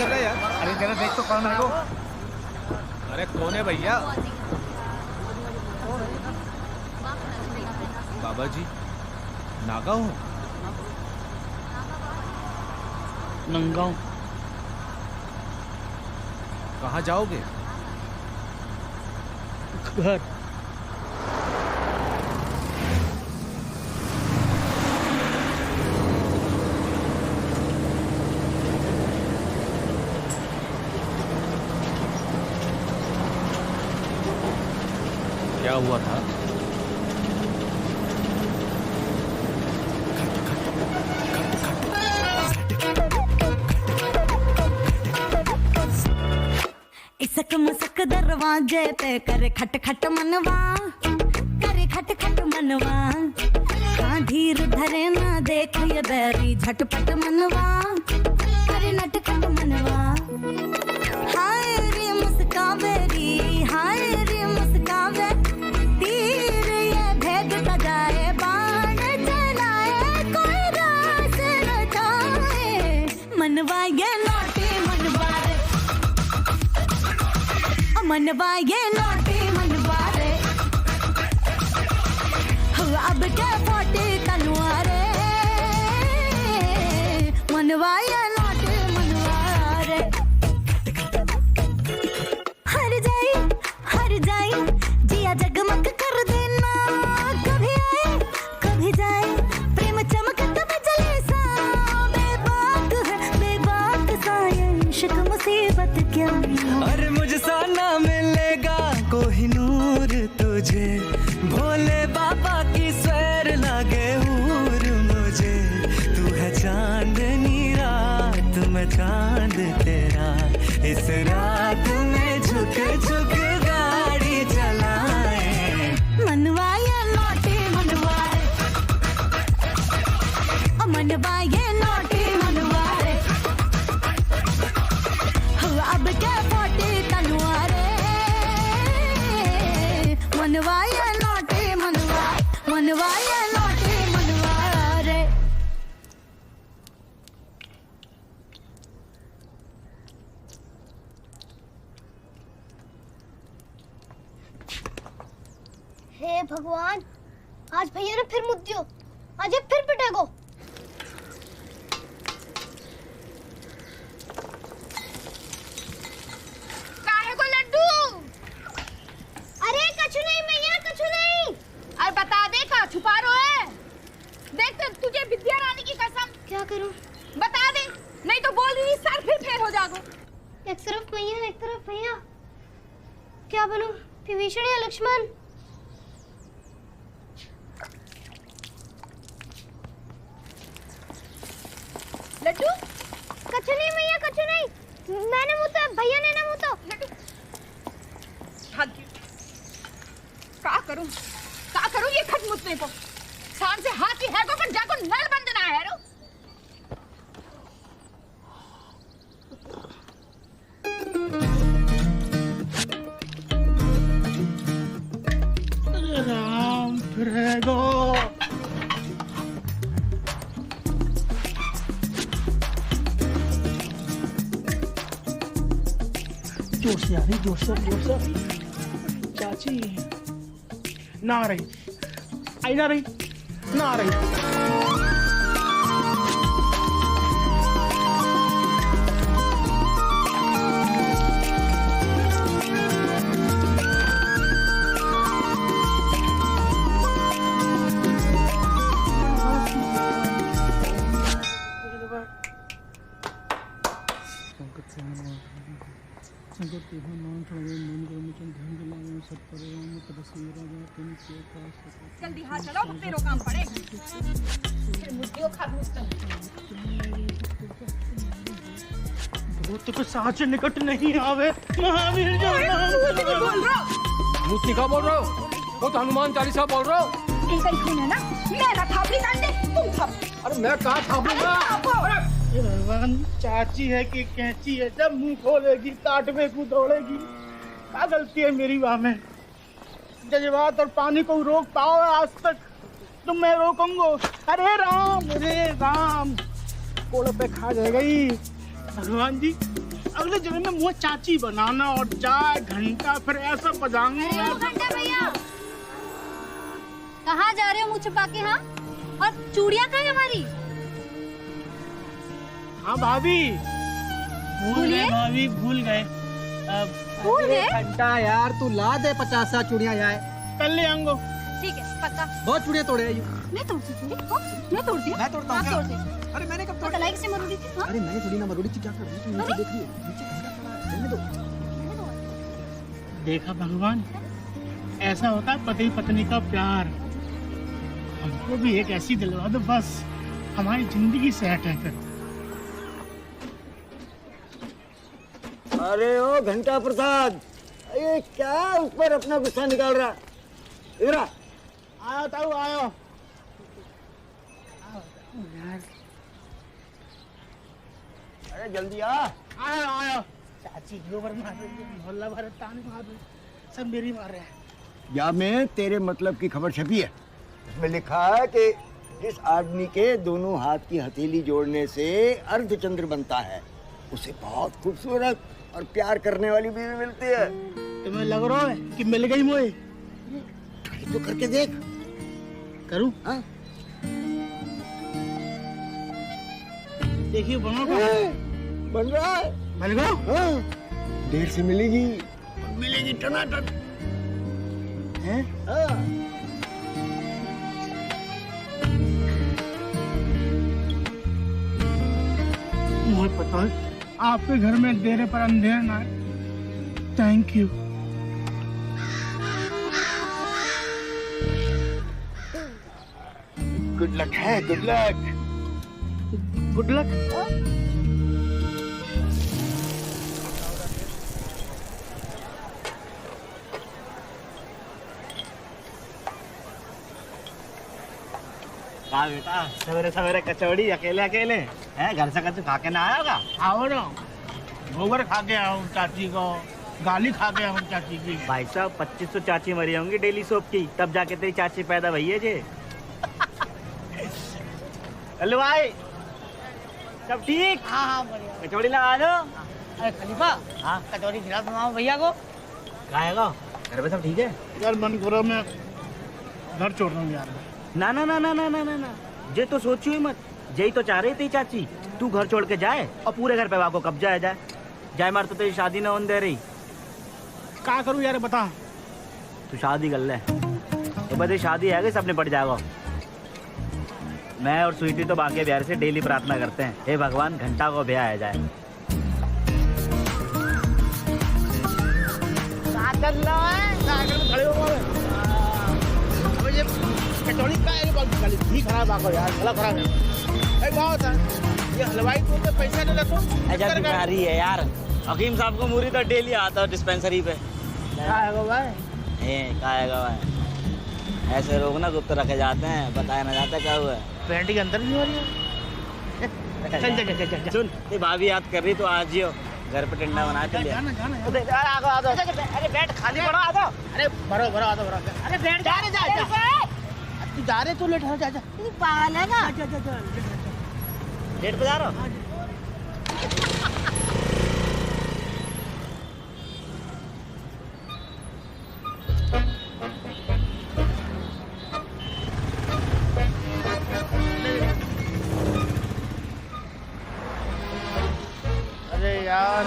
कर रहा है यार? अरे जरा देख तो कौन है वो? अरे कौन है भैया? बाबा जी नागा हूँ। नंगा हूँ। कहाँ जाओगे? घर। क्या हुआ था? इसक मुसक दरवाजे पे करे खट खट मनवा, करे खट खट मनवा। हाँ धीर धरे ना देख ये बैरी झटपट मनवा, करे नटखट मनवा। हाय रे मुस्कावे री, हाय रे मुस्कावे, तीर ये भेद बजाए, बाण चलाए, कोई रास न जाए। मनवा ये नोटी मनवा रे, मनवा ये नोटी मनवा रे। अब क्या फोटे तलवारे, मनवा ये नोटी मनवा रे। हर जाए जिया जगमग कर देना, कभी आए कभी जाए, प्रेम चमकत बिजली सा। बेबाक है बेबाक सा ये इश्क, मुसीबत क्या। अरे मुझसा ना मिलेगा कोई नूर तुझे, भोले बाबा की सैर लागे हूर मुझे। तू है चांदनी रात में चांद तेरा, इस रात में झुक झुक गाड़ी चलाए। मनवा ये नोटी मनवा रे, मनवा ये नोटी मनवा रे। अब क्या फोटे तलवारे, मनवा ये नोटी मनवा, मनवा ये नोटी मनवा रे। हे भगवान, आज भैया ने फिर मुद्दियो, आज ये फिर पिटेगो। काहे को लड्डू? अरे कछु नहीं भैया, कछु नहीं। अरे बता दे, का छुपा रो है? देख तो तुझे विद्या रानी की कसम। क्या करूं? बता दे, नहीं तो बोल रही सर फिर फेर हो जागो। एक तरफ भैया एक तरफ भैया, क्या बनूं, विभीषण या लक्ष्मण? लड्डू कछु नहीं भैया, कछु नहीं। मैंने मुँह तो, भैया ने ना मुँह तो। लड्डू भाग्य, का करूं ये खटमुटने को। शान से हाथी है को पर जाको नल बंदना है। गो। जोर से आ रही, जोर से। चाची ना आ रही, आई ना रही, ना आ रही। जल्दी हाथ चलाओ तो तेरो काम पड़ेगा। फिर मुझे खा भूत को साँच निकट नहीं आवे, महावीर जो बोल रहा हूँ। भूतनी का बोल रहे हो? वो तो हनुमान चालीसा बोल रहे हो। इनका ही खून है ना, मेरा थापड़ी काट दे, तुम थाप। अरे मैं कहाँ थापूंगा? ये भगवान, चाची है कि कैंची है, जब मुंह खोलेगी काटवे को दौड़ेगी। क्या गलती है मेरी वहाँ में? जज्बात और पानी को रोक पाओ आज तक, तो मैं रोकूंगा। अरे राम कोड़े पे खा जाएगा ही। भगवान जी, अगले जन्म में मुझे चाची बनाना और चाय घंटा फिर ऐसा बजाऊंगा। घंटा भैया कहाँ जा रहे हो मुँह छुपा के? हाँ, और चूड़ियाँ कहाँ है हमारी? हाँ भाभी, भूल गए। भूल गए? घंटा यार तू ला दे 50 चूड़ियाँ यार। कल ले आऊंगा। ठीक है, पक्का। बहुत चूड़ियाँ तोड़े हैं। मैं तोड़ती चूड़ी? मैं तोड़ती हूँ। मैं तोड़ता हूँ आप क्या? तोड़ते हैं। अरे मैंने कब तो तोड़ा? तलाई से मरोड़ी थी? हाँ? अरे मैंने थोड़ी ना मरोड़ी थी, क्या कर रही थी? नीचे देख रही है, नीचे घंटा पड़ा है, रहने दो। देखा भगवान, ऐसा होता है पति पत्नी का प्यार। हमको भी एक ऐसी दिलवा दो, बस हमारी जिंदगी सेट है फिर। अरे ओ घंटा प्रसाद, ये क्या उस पर अपना गुस्सा निकाल रहा? इधर आ। आयो ताऊ, आयो। अरे जल्दी आ। आयो। चाची गोबर मार रही है, मोहल्ला भर ताने मार रही है, सब मेरी मार रहे हैं। या में तेरे मतलब की खबर छपी है, उसमें लिखा है कि जिस आदमी के दोनों हाथ की हथेली जोड़ने से अर्धचंद्र बनता है, उसे बहुत खूबसूरत और प्यार करने वाली बीवी मिलती है। तुम्हें लग रहा है कि मिल गई मुझे? तो करके देख। करूं? हाँ? देखिए बनो का बन रहा है। बन गया? हाँ, देर से मिलेगी, मिलेगी टनाटन। हैं? हाँ। मुझे पता है आपके घर में देर पर अंधेर ना है। Thank you. गुड लक है, गुड लक। Good luck. कहा बेटा, सवेरे सवेरे कचौड़ी अकेले अकेले हैं? घर से कच्छ खा के ना आया होगा? आओ ना, गोबर खा के आऊँ चाची को, गाली खा के आऊँ चाची की। भाई साहब 2500 चाची मरी होंगी डेली सोप की, तब जाके तेरी चाची पैदा भई है जे। हेलो भाई, सब ठीक? हाँ बढ़िया। कचौड़ी लगा दो। अरे खलीफा, हाँ कचौरी खिला तुम्हारा भैया को। खाएगा? घर पे सब ठीक है? यार मन करो मैं घर छोड़ रहा हूँ यार। ना ना ना ना ना ना ना ना, जे तो सोचो ही मत। यही तो चाह रही थी चाची, तू घर छोड़ के जाए और पूरे घर पे वाको कब्जा है जाए मार तो तेरी शादी ना होने दे रही। क्या करूँ यार बता? तू शादी कर ले, ये बदे शादी है कि सबने पड़ जाएगा। मैं और स्वीटी तो बाके बिहार से डेली प्रार्थना करते हैं, हे भगवान घंटा को ब्याह आ जाए। खड़े हो गए। अब ये कचौड़ी का है, गली भी खराब आको यार, गला खराब है। एक बात है, ये हलवाई को तो पैसा नहीं लगो। ऐसा बीमारी है यार, हकीम साहब को मुरी तो डेली आता है डिस्पेंसरी पे। क्या है गो भाई? क्या है भाई? ऐसे लोग ना गुप्त रखे जाते हैं, बताया ना जाता क्या हुआ है। पैंट के अंदर नहीं हो रही है। चल चल चल चल। सुन, ये भाभी याद कर रही तो आज जियो, घर पे टिंडा बना के लिया। जाना जाना। अरे बैठ खाली पड़ा आ जाओ। अरे भरो भरो आ जाओ भरो। अरे बैठ जा। तू जा रहे तो लेट हो, जा जा तू पागल है ना? जा जा जा लेट पे जा रहा हो? अरे यार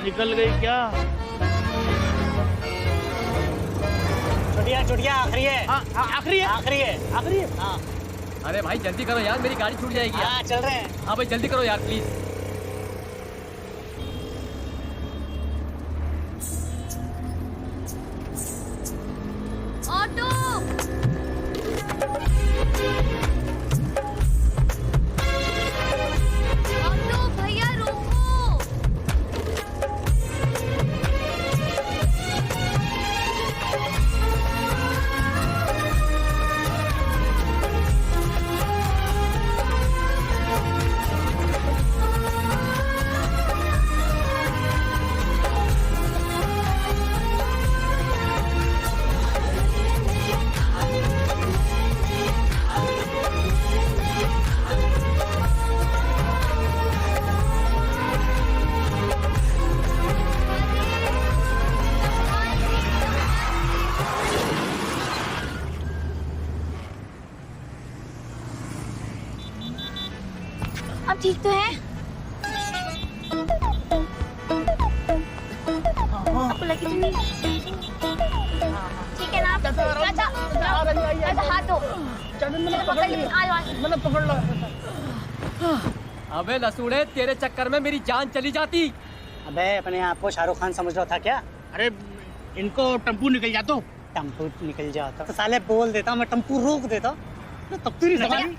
निकल गई क्या? चुटिया आखिरी है। आखिरी है, आखिरी है। आखिरी है। हाँ अरे भाई जल्दी करो यार, मेरी गाड़ी छूट जाएगी यार। हाँ चल रहे हैं। हाँ भाई जल्दी करो यार प्लीज। ऑटो ऑटो भैया रोको। अब ठीक तो है? आपको लगी तो नहीं? ठीक है ना? चाचा हाथ दो। मतलब पकड़ लो। अबे लसूड़े, तेरे चक्कर में मेरी जान चली जाती। अबे अपने आप को शाहरुख खान समझ रहा था क्या? अरे इनको टम्पू निकल जा तो। टम्पू निकल जाता तो साले बोल देता, मैं टम्पू रोक देता। तब तेरी सवारी।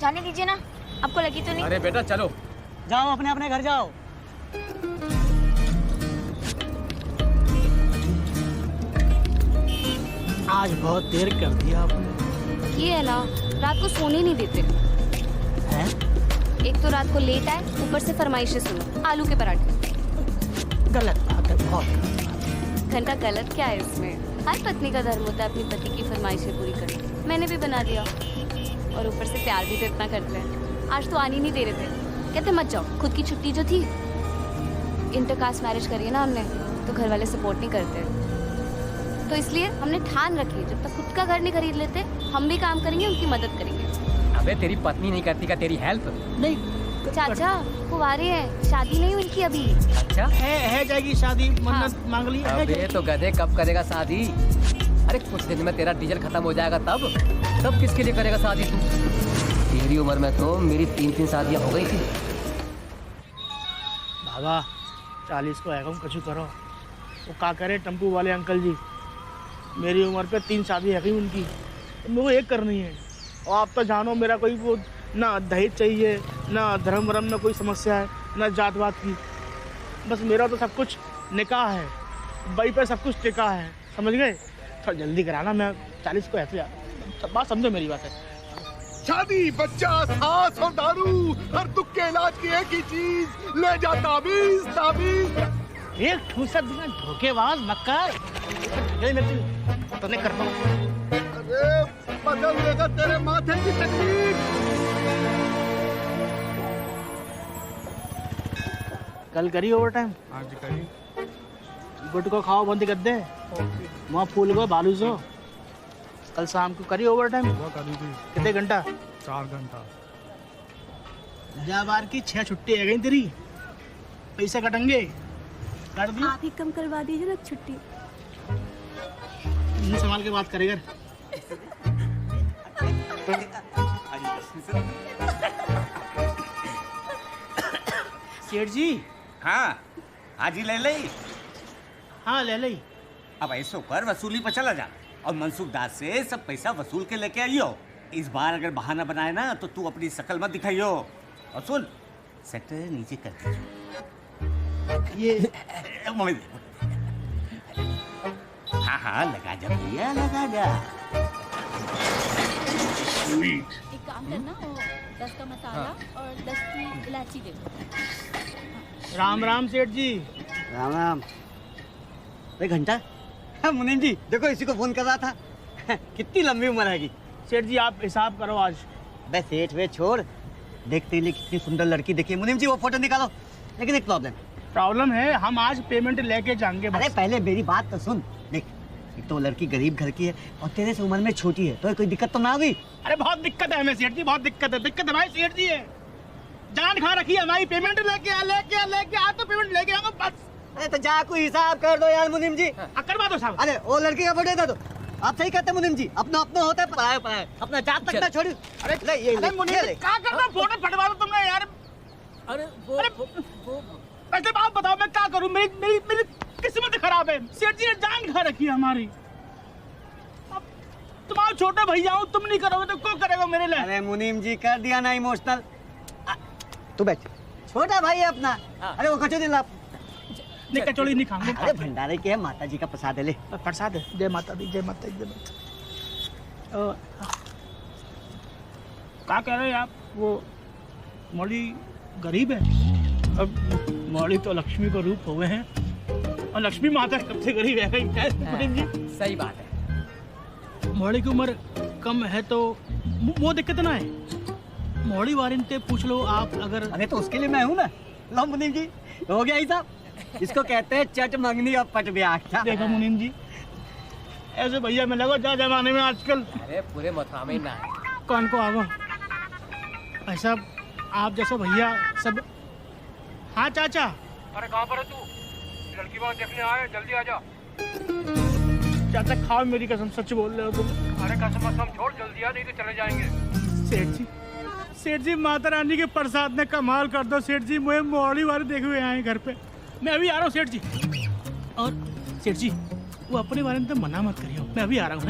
जाने दीजिए ना, आपको लगी तो नहीं? अरे बेटा चलो। जाओ अपने अपने घर जाओ। आज बहुत देर कर दिया आपने। ये है ना, रात को सोने नहीं देते हैं? एक तो रात को लेट आए, ऊपर से फरमाइशें सुनो। आलू के पराठे। गलत बात है, बहुत। घंटा गलत क्या है इसमें? हर पत्नी का धर्म होता है अपनी पति की फरमाइशें पूरी करना। मैंने भी बना दिया, और ऊपर से प्यार भी तो इतना करते हैं। आज तो आने नहीं दे रहे थे, कहते मत जाओ। खुद की छुट्टी जो थी, इंटरकास्ट मैरिज करी है ना हमने, तो घर वाले सपोर्ट नहीं करते, तो इसलिए हमने ठान रखी जब तक खुद का घर नहीं खरीद लेते, हम भी काम करेंगे, उनकी मदद करेंगे। अबे तेरी पत्नी नहीं करती क्या तेरी हेल्प? नहीं चाचा कुंवारे हैं, शादी नहीं हुई इनकी अभी। अच्छा है जाएगी शादी, मन्नत मांग ली है। अबे तो गधे कब करेगा शादी? अरे कुछ दिन में तेरा डीजल खत्म हो जाएगा, तब किसके लिए करेगा शादी तू? तेरी उम्र में तो मेरी 3 शादियां हो गई थी। बाबा 40 को आएगा, कछु करो। वो का करे टम्पू वाले अंकल जी, मेरी उम्र पे 3 शादी है गई उनकी, तो मेरे को एक करनी है। और आप तो जानो मेरा कोई वो ना दहेज चाहिए, ना धर्म वर्म में कोई समस्या है, ना जात वात की। बस मेरा तो सब कुछ निकाह है, भाई पे सब कुछ टिका है, समझ गए? थोड़ा जल्दी कराना, मैं 40 को है तो यार, बात समझो मेरी बात है। शादी, बच्चा, सांस और दारू, हर दुख के इलाज की एक ही चीज, ले जा ताबीज ताबीज। एक ठूसा बिना धोखेबाज मक्कार तो नहीं करता हूँ। अरे बदल देगा तेरे माथे की तकलीफ। कल करी ओवर टाइम? आज करी। गुट को खाओ बंद कर दे, वहाँ फूल को बालू सो। कल शाम को करी ओवर टाइम? कितने घंटा? 4 घंटा। जा बार की 6 छुट्टी है गई तेरी, पैसे कटेंगे। काट दी। आप ही कम करवा दीजिए ना छुट्टी। मुंह संभाल के बात करेगा। सेठ जी। हाँ हाजी ले लई। हाँ ले लई। अब ऐसो कर, वसूली पर चला जा और मनसुख दास से सब पैसा वसूल के लेके आइयो। इस बार अगर बहाना बनाए ना तो तू अपनी शकल मत दिखाइयो। और सुन, सेट नीचे कर दे। ये हाँ हाँ लगा जा भैया, लगा जा। एक काम करना, 10 का मसाला और 10 की इलायची दे दो। राम राम सेठ जी। राम राम। एक घंटा। हाँ मुनीम जी देखो, इसी को फोन कर रहा था। कितनी लंबी उम्र है। सेठ जी आप हिसाब करो आज। बे सेठ वे छोड़, देखते ही कितनी सुंदर लड़की देखी। मुनीम जी वो फोटो निकालो। लेकिन एक प्रॉब्लम है, हम आज पेमेंट लेके जाएंगे। अरे पहले मेरी बात तो सुन। देख, एक तो लड़की गरीब घर की है और तेरे से उम्र में छोटी है, तो कोई दिक्कत तो ना होगी? अरे बहुत दिक्कत है हमें सेठ जी, बहुत दिक्कत है भाई। सेठ जी है जान खा रखी है हमारी। पेमेंट लेके आ तो पेमेंट लेके आऊंगा बस। अरे तो जा कोई हिसाब कर दो यार मुनीम जी। करवा दो साहब। अरे वो लड़की का फोटो दे दो। आप सही कहते हैं मुनीम जी, अपना होता है, पराया अपना जात तक ना छोड़ी। अरे ले ये ले, मुनीम जी क्या करना, फोटो फटवा दो तुमने यार। अरे वैसे आप बताओ मैं क्या करूं, मेरी किस्मत खराब है। सेठ जी ने जान खा रखी है हमारी। अब तुम्हारा छोटा भैया हूँ, तुम नहीं करोगे तो कौन करेगा मेरे लिए? अरे मुनीम जी कर दिया ना इमोशनल। तू बैठ, छोटा भाई है अपना। अरे वो कचौड़ी ला। नहीं कचौड़ी नहीं खाऊंगा। अरे भंडारे के है, माता जी का प्रसाद है, ले प्रसाद है। जय माता दी, जय माता दी, जय माता। क्या कह रहे हैं आप? वो मौली गरीब है। अब मौली तो लक्ष्मी को रूप हुए हैं और लक्ष्मी माता कब से गरीब है जी? सही बात है। मौली की उम्र कम है तो वो दिक्कत ना है। मौली वारिन से पूछ लो आप अगर। अरे तो उसके लिए मैं हूँ ना। लो मुनीम जी हो गया ही साहब। इसको कहते हैं चट मंगनी और पट ब्याह। देखो मुनीम जी ऐसे भैया में लगो जा जमाने में आजकल। अरे पूरे मथुरा में ना कौन को आगो ऐसा आप जैसा भैया सब। हाँ चाचा। अरे कहाँ पर है तू? लड़की बात देखने आए, जल्दी आ जा। चाचा खाओ मेरी कसम, सच बोल रहे हो तुम? अरे कसम छोड़, जल्दी आ नहीं तो चले जाएंगे। सेठ जी माता रानी के प्रसाद ने कमाल कर दो। सेठ जी मुझे मौली वाले देखे हुए आए घर पे। मैं अभी आ रहा हूँ सेठ जी। और सेठ जी वो अपने बारे में तो मना मत करियो, मैं अभी आ रहा हूँ।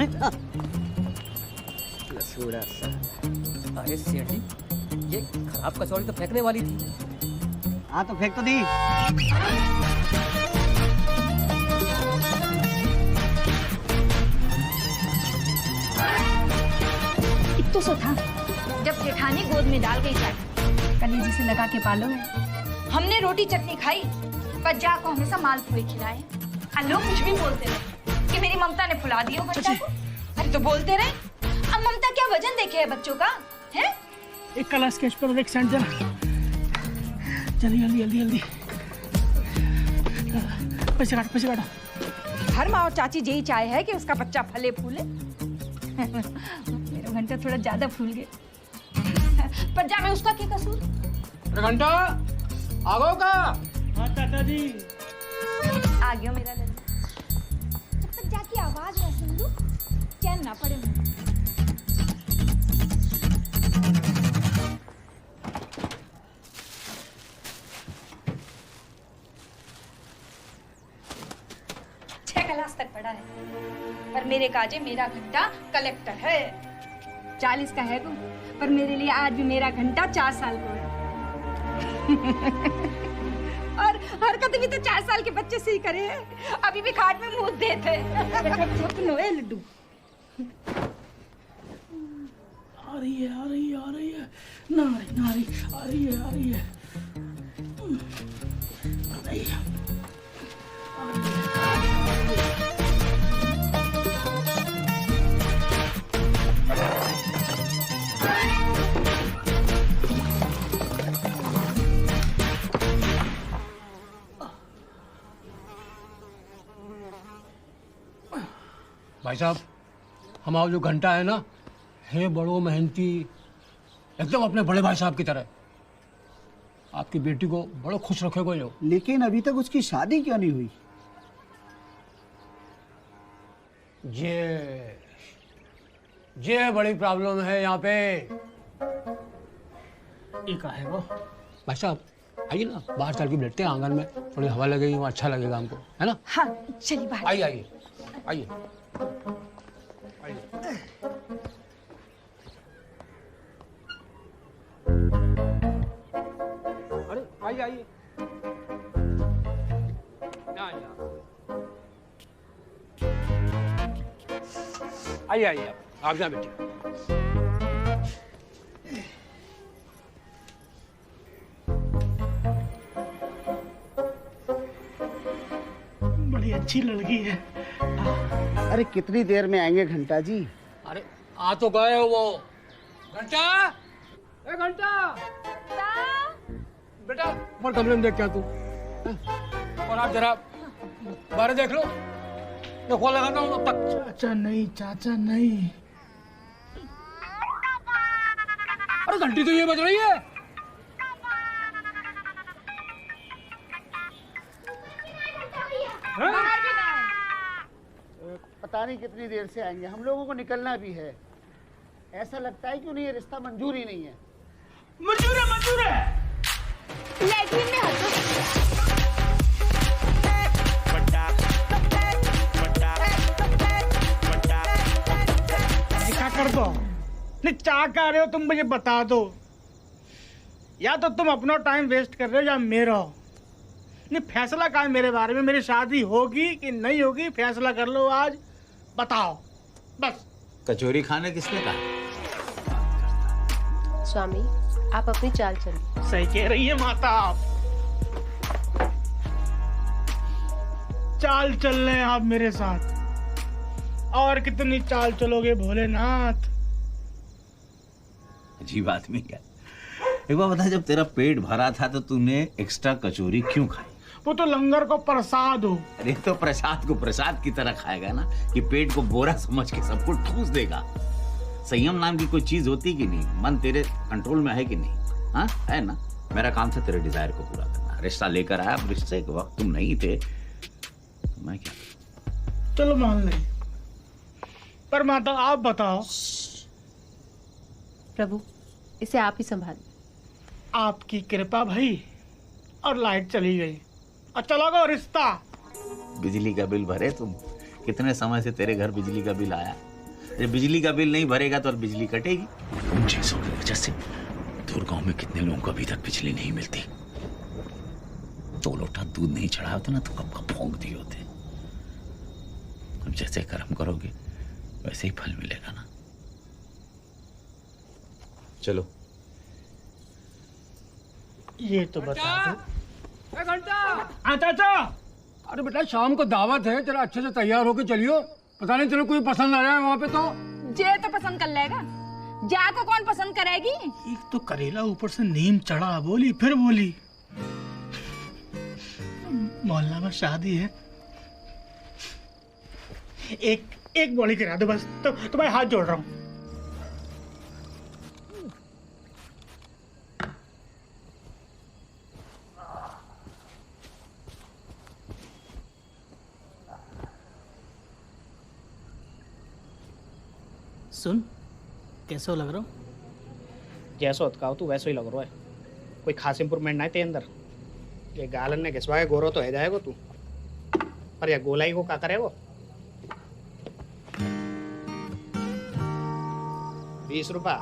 अरे सेठ जी ये खराब कचौड़ी तो फेंकने वाली थी। हाँ तो फेंक तो दी। तो सो था जब जेठानी गोद में डाल गई चाट, कलेजी से लगा के पालो है। हमने रोटी चटनी खाई पर जा को हमेशा मालपुए खिलाए। लोग कुछ भी बोलते रहे कि मेरी ममता ने फुला दिया बच्चा को। अरे तो बोलते रहे, अब ममता क्या वजन देखे है बच्चों का है? एक कलर स्केच पर एक सेंट जरा जल्दी। पैसे काटो। हर माँ और चाची यही चाहे है कि उसका बच्चा फले फूले। मेरा घंटा थोड़ा ज्यादा फूल गए पर जा में उसका क्या कसूर? घंटा आगो का? हाँ चाचा जी आ गया मेरा लल्लू। जब तक जाके आवाज ना सुन लूं चैन ना पड़े मुझे। क्लास तक पढ़ा है पर मेरे काजे मेरा घंटा कलेक्टर है। 40 का है वो पर मेरे लिए आज भी मेरा घंटा 4 साल को है। और हरकत भी तो 4 साल के बच्चे से ही करे। अभी भी खाट में मुंह देते। लड्डू आ रही है नारी आ रही है। भाई साहब हमारा जो घंटा है ना, है बड़ो मेहनती, एकदम अपने बड़े भाई साहब की तरह। आपकी बेटी को बड़ा खुश रखेगा यो। लेकिन अभी तक उसकी शादी क्यों नहीं हुई? ये बड़ी प्रॉब्लम है यहाँ पे। एक है वो भाई साहब आइए ना, बाहर चल के बैठते हैं आंगन में, थोड़ी हवा लगेगी, वहाँ अच्छा लगेगा हमको, है ना? हाँ चलिए बाहर। आइए। अरे आइए। आइए आप जहाँ बैठिए। बड़ी अच्छी लड़की है, अरे कितनी देर में आएंगे घंटा जी? अरे आ तो गए वो। घंटा, ए घंटा, बेटा मर कमरे में देख क्या तू? और आप जरा बाहर देख लो, देखो लगाता हूँ तब तक। चाचा नहीं, चाचा नहीं। अरे घंटी तो ये बज रही है। पता नहीं कितनी देर से आएंगे, हम लोगों को निकलना भी है। ऐसा लगता है क्यों नहीं ये रिश्ता मंजूर ही नहीं है। मंजूर है, मंजूर है। लैट्रिन में हटो। क्या कर दो? नहीं चाह कर रहे हो तुम, मुझे बता दो। या तो तुम अपना टाइम वेस्ट कर रहे हो या मेरा। नहीं फैसला क्या है मेरे बारे में? मेरी शादी होगी कि नहीं होगी, फैसला कर लो आज, बताओ बस। कचौरी खाने किसने कहा? स्वामी आप अपनी चाल चलिए। सही कह रही है माता आप। चाल चल रहे हैं आप मेरे साथ, और कितनी चाल चलोगे भोलेनाथ? अजीब आदमी है। एक बार बता, जब तेरा पेट भरा था तो तूने एक्स्ट्रा कचौरी क्यों खाई? वो तो लंगर को प्रसाद हो। अरे तो प्रसाद को प्रसाद की तरह खाएगा ना, कि पेट को बोरा समझ के सबको ठूस देगा। संयम नाम की कोई चीज होती कि नहीं? मन तेरे कंट्रोल में है कि नहीं? हाँ है ना? मेरा काम था तेरे डिजायर को पूरा करना। रिश्ता लेकर आया, अब रिश्ते के वक्त तुम नहीं थे, तो मैं क्या? चलो मान ले, पर माता आप बताओ। प्रभु इसे आप ही संभालिए। आपकी कृपा भाई। और लाइट चली गई और चला गया रिश्ता। बिजली का बिल भरे तुम? कितने समय से तेरे घर बिजली का बिल आया? जब बिजली का बिल नहीं भरेगा तो बिजली कटेगी। उन चीजों की वजह से दुर्गांव में कितने लोगों को अभी तक बिजली नहीं मिलती। 2 लोटा दूध नहीं चढ़ाया होता ना तो कब कब भोंक दिए होते। अब जैसे कर्म करोगे वैसे ही फल मिलेगा ना। चलो ये तो बता दो। घंटा, हाँ चाचा। अरे बेटा शाम को दावत है, जरा अच्छे से तैयार होके चलियो। पता नहीं तेरे कोई पसंद आ जाए वहाँ पे तो। जे तो पसंद कर लेगा, जा को कौन पसंद करेगी? एक तो करेला ऊपर से नीम चढ़ा, बोली फिर बोली मोहल्ला में शादी है। एक बोली करा दो बस, तो तुम्हारे हाथ जोड़ रहा हूँ। सुन, कैसे लग रहा हो? जैसो हो तू वैसो ही लग रहा है। कोई खास इंप्रूवमेंट नहीं थे अंदर। ये गालन ने घिसवा के गोरो तो है जाएगा तू, पर या गोलाई को क्या करे वो? 20 रुपया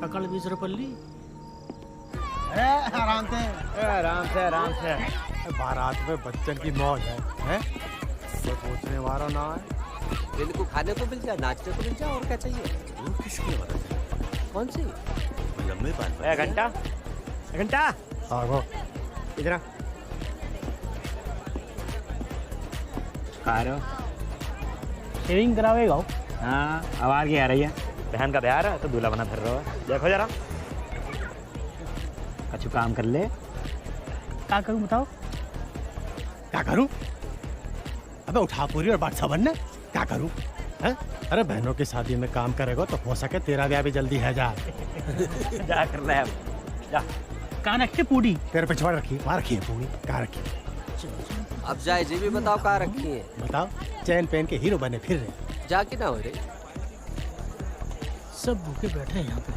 पकड़ 20 रुपये ली। आराम से, आराम से, आराम से। बारात में बच्चन की मौज है? तो पूछने वाला ना है। दिल को खाने को मिल जाए, नाचने को मिल जाए, और क्या चाहिए? किसकी बात? कौन सी? लंबे बाल। घंटा, घंटा आगो इधर आ। खा रहे हो? शेविंग करावेगा? हाँ, आवाज क्या आ रही है? बहन का ब्याह है तो दूल्हा बना फिर रहा है। देखो जरा, कछु काम कर ले। क्या करूं बताओ? क्या करूं? अबे उठा पूरी और बात सबन क्या करूं? है? अरे बहनों की शादी में काम करेगा तो हो सके तेरा ब्याह भी जल्दी है। जा जा कर ले अब, जा। कहाँ रखी पूड़ी? तेरे पिछवाड़ रखी, वहाँ रखी है पूड़ी। कहाँ रखी? अब जाए जी भी बताओ कहाँ रखी है। बताओ। चैन पहन के हीरो बने फिर रहे। जा कि ना हो रही? सब भूखे बैठे हैं यहाँ पे।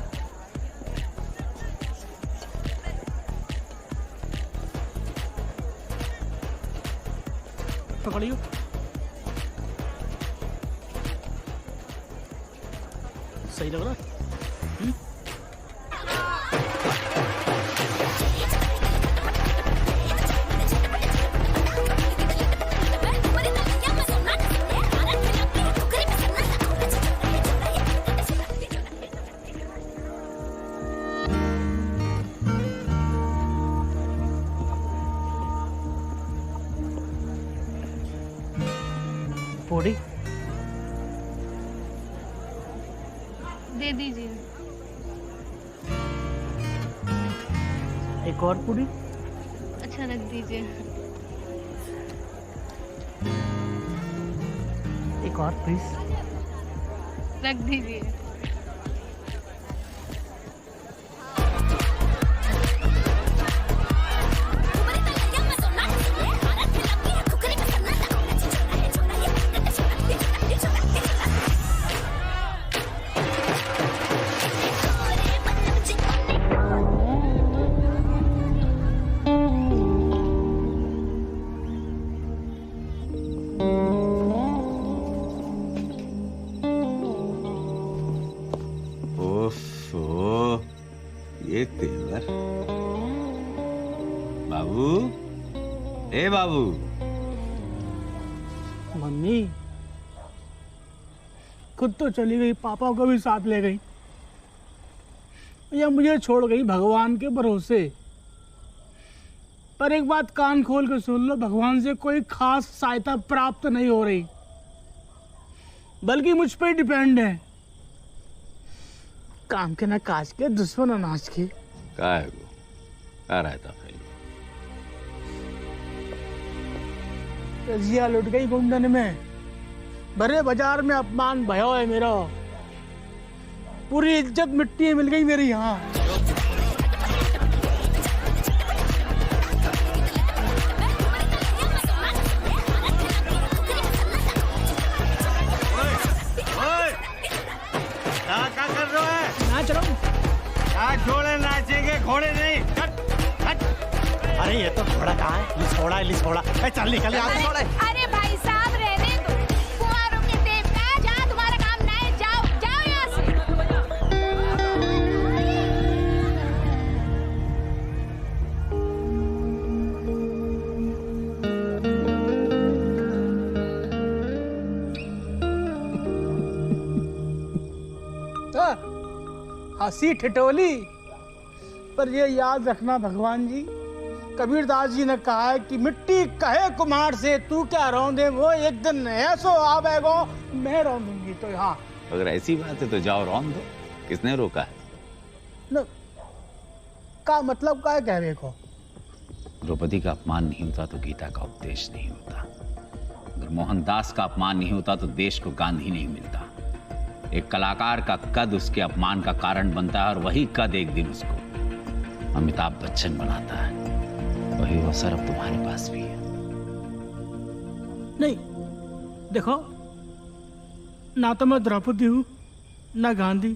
पकड़ियो। सही लग रहा है? पूड़ी दे दीजिए। एक और पूड़ी। अच्छा रख दीजिए। एक और प्लीज। रख दीजिए। ये तेवर बाबू, ए बाबू। मम्मी खुद तो चली गई, पापा को भी साथ ले गई या मुझे छोड़ गई भगवान के भरोसे। पर एक बात कान खोल के सुन लो, भगवान से कोई खास सहायता प्राप्त नहीं हो रही, बल्कि मुझ पे डिपेंड है। काम के ना काज के, दुश्मन अनाज के। क्या है वो? क्या रहता फिर? रजिया लुट गई गुंडन में, भरे बाजार में अपमान भयो है मेरा, पूरी इज्जत मिट्टी में मिल गई मेरी यहाँ। क्या कर रहे हो? नाच रहा हूँ। घोड़े नाचेंगे, घोड़े नहीं। अरे ये तो घोड़ा कहाँ है? लिसोड़ा। चल निकल यहाँ से। अरे भाई साहब रहने दो, कुंवारों के देवता, जहाँ तुम्हारा काम ना है जाओ यहाँ से। हंसी ठिठोली, पर ये याद रखना भगवान जी, कबीरदास जी ने कहा है कि मिट्टी कहे कुम्हार से तू क्या रौंदे, वो एक दिन ऐसो आवेगो मैं रौंदूंगी। तो यहाँ अगर ऐसी बात है तो जाओ रौंद दो, किसने रोका है? न, का मतलब क्या है कहने को? द्रौपदी का अपमान नहीं होता तो गीता का उपदेश नहीं होता। अगर मोहनदास का अपमान नहीं होता तो देश को गांधी नहीं मिलता। एक कलाकार का कद उसके अपमान का कारण बनता है और वही कद एक दिन उसको अमिताभ बच्चन बनाता है। वही अवसर अब तुम्हारे पास भी है। नहीं देखो, ना तो मैं द्रौपदी हूँ, ना गांधी,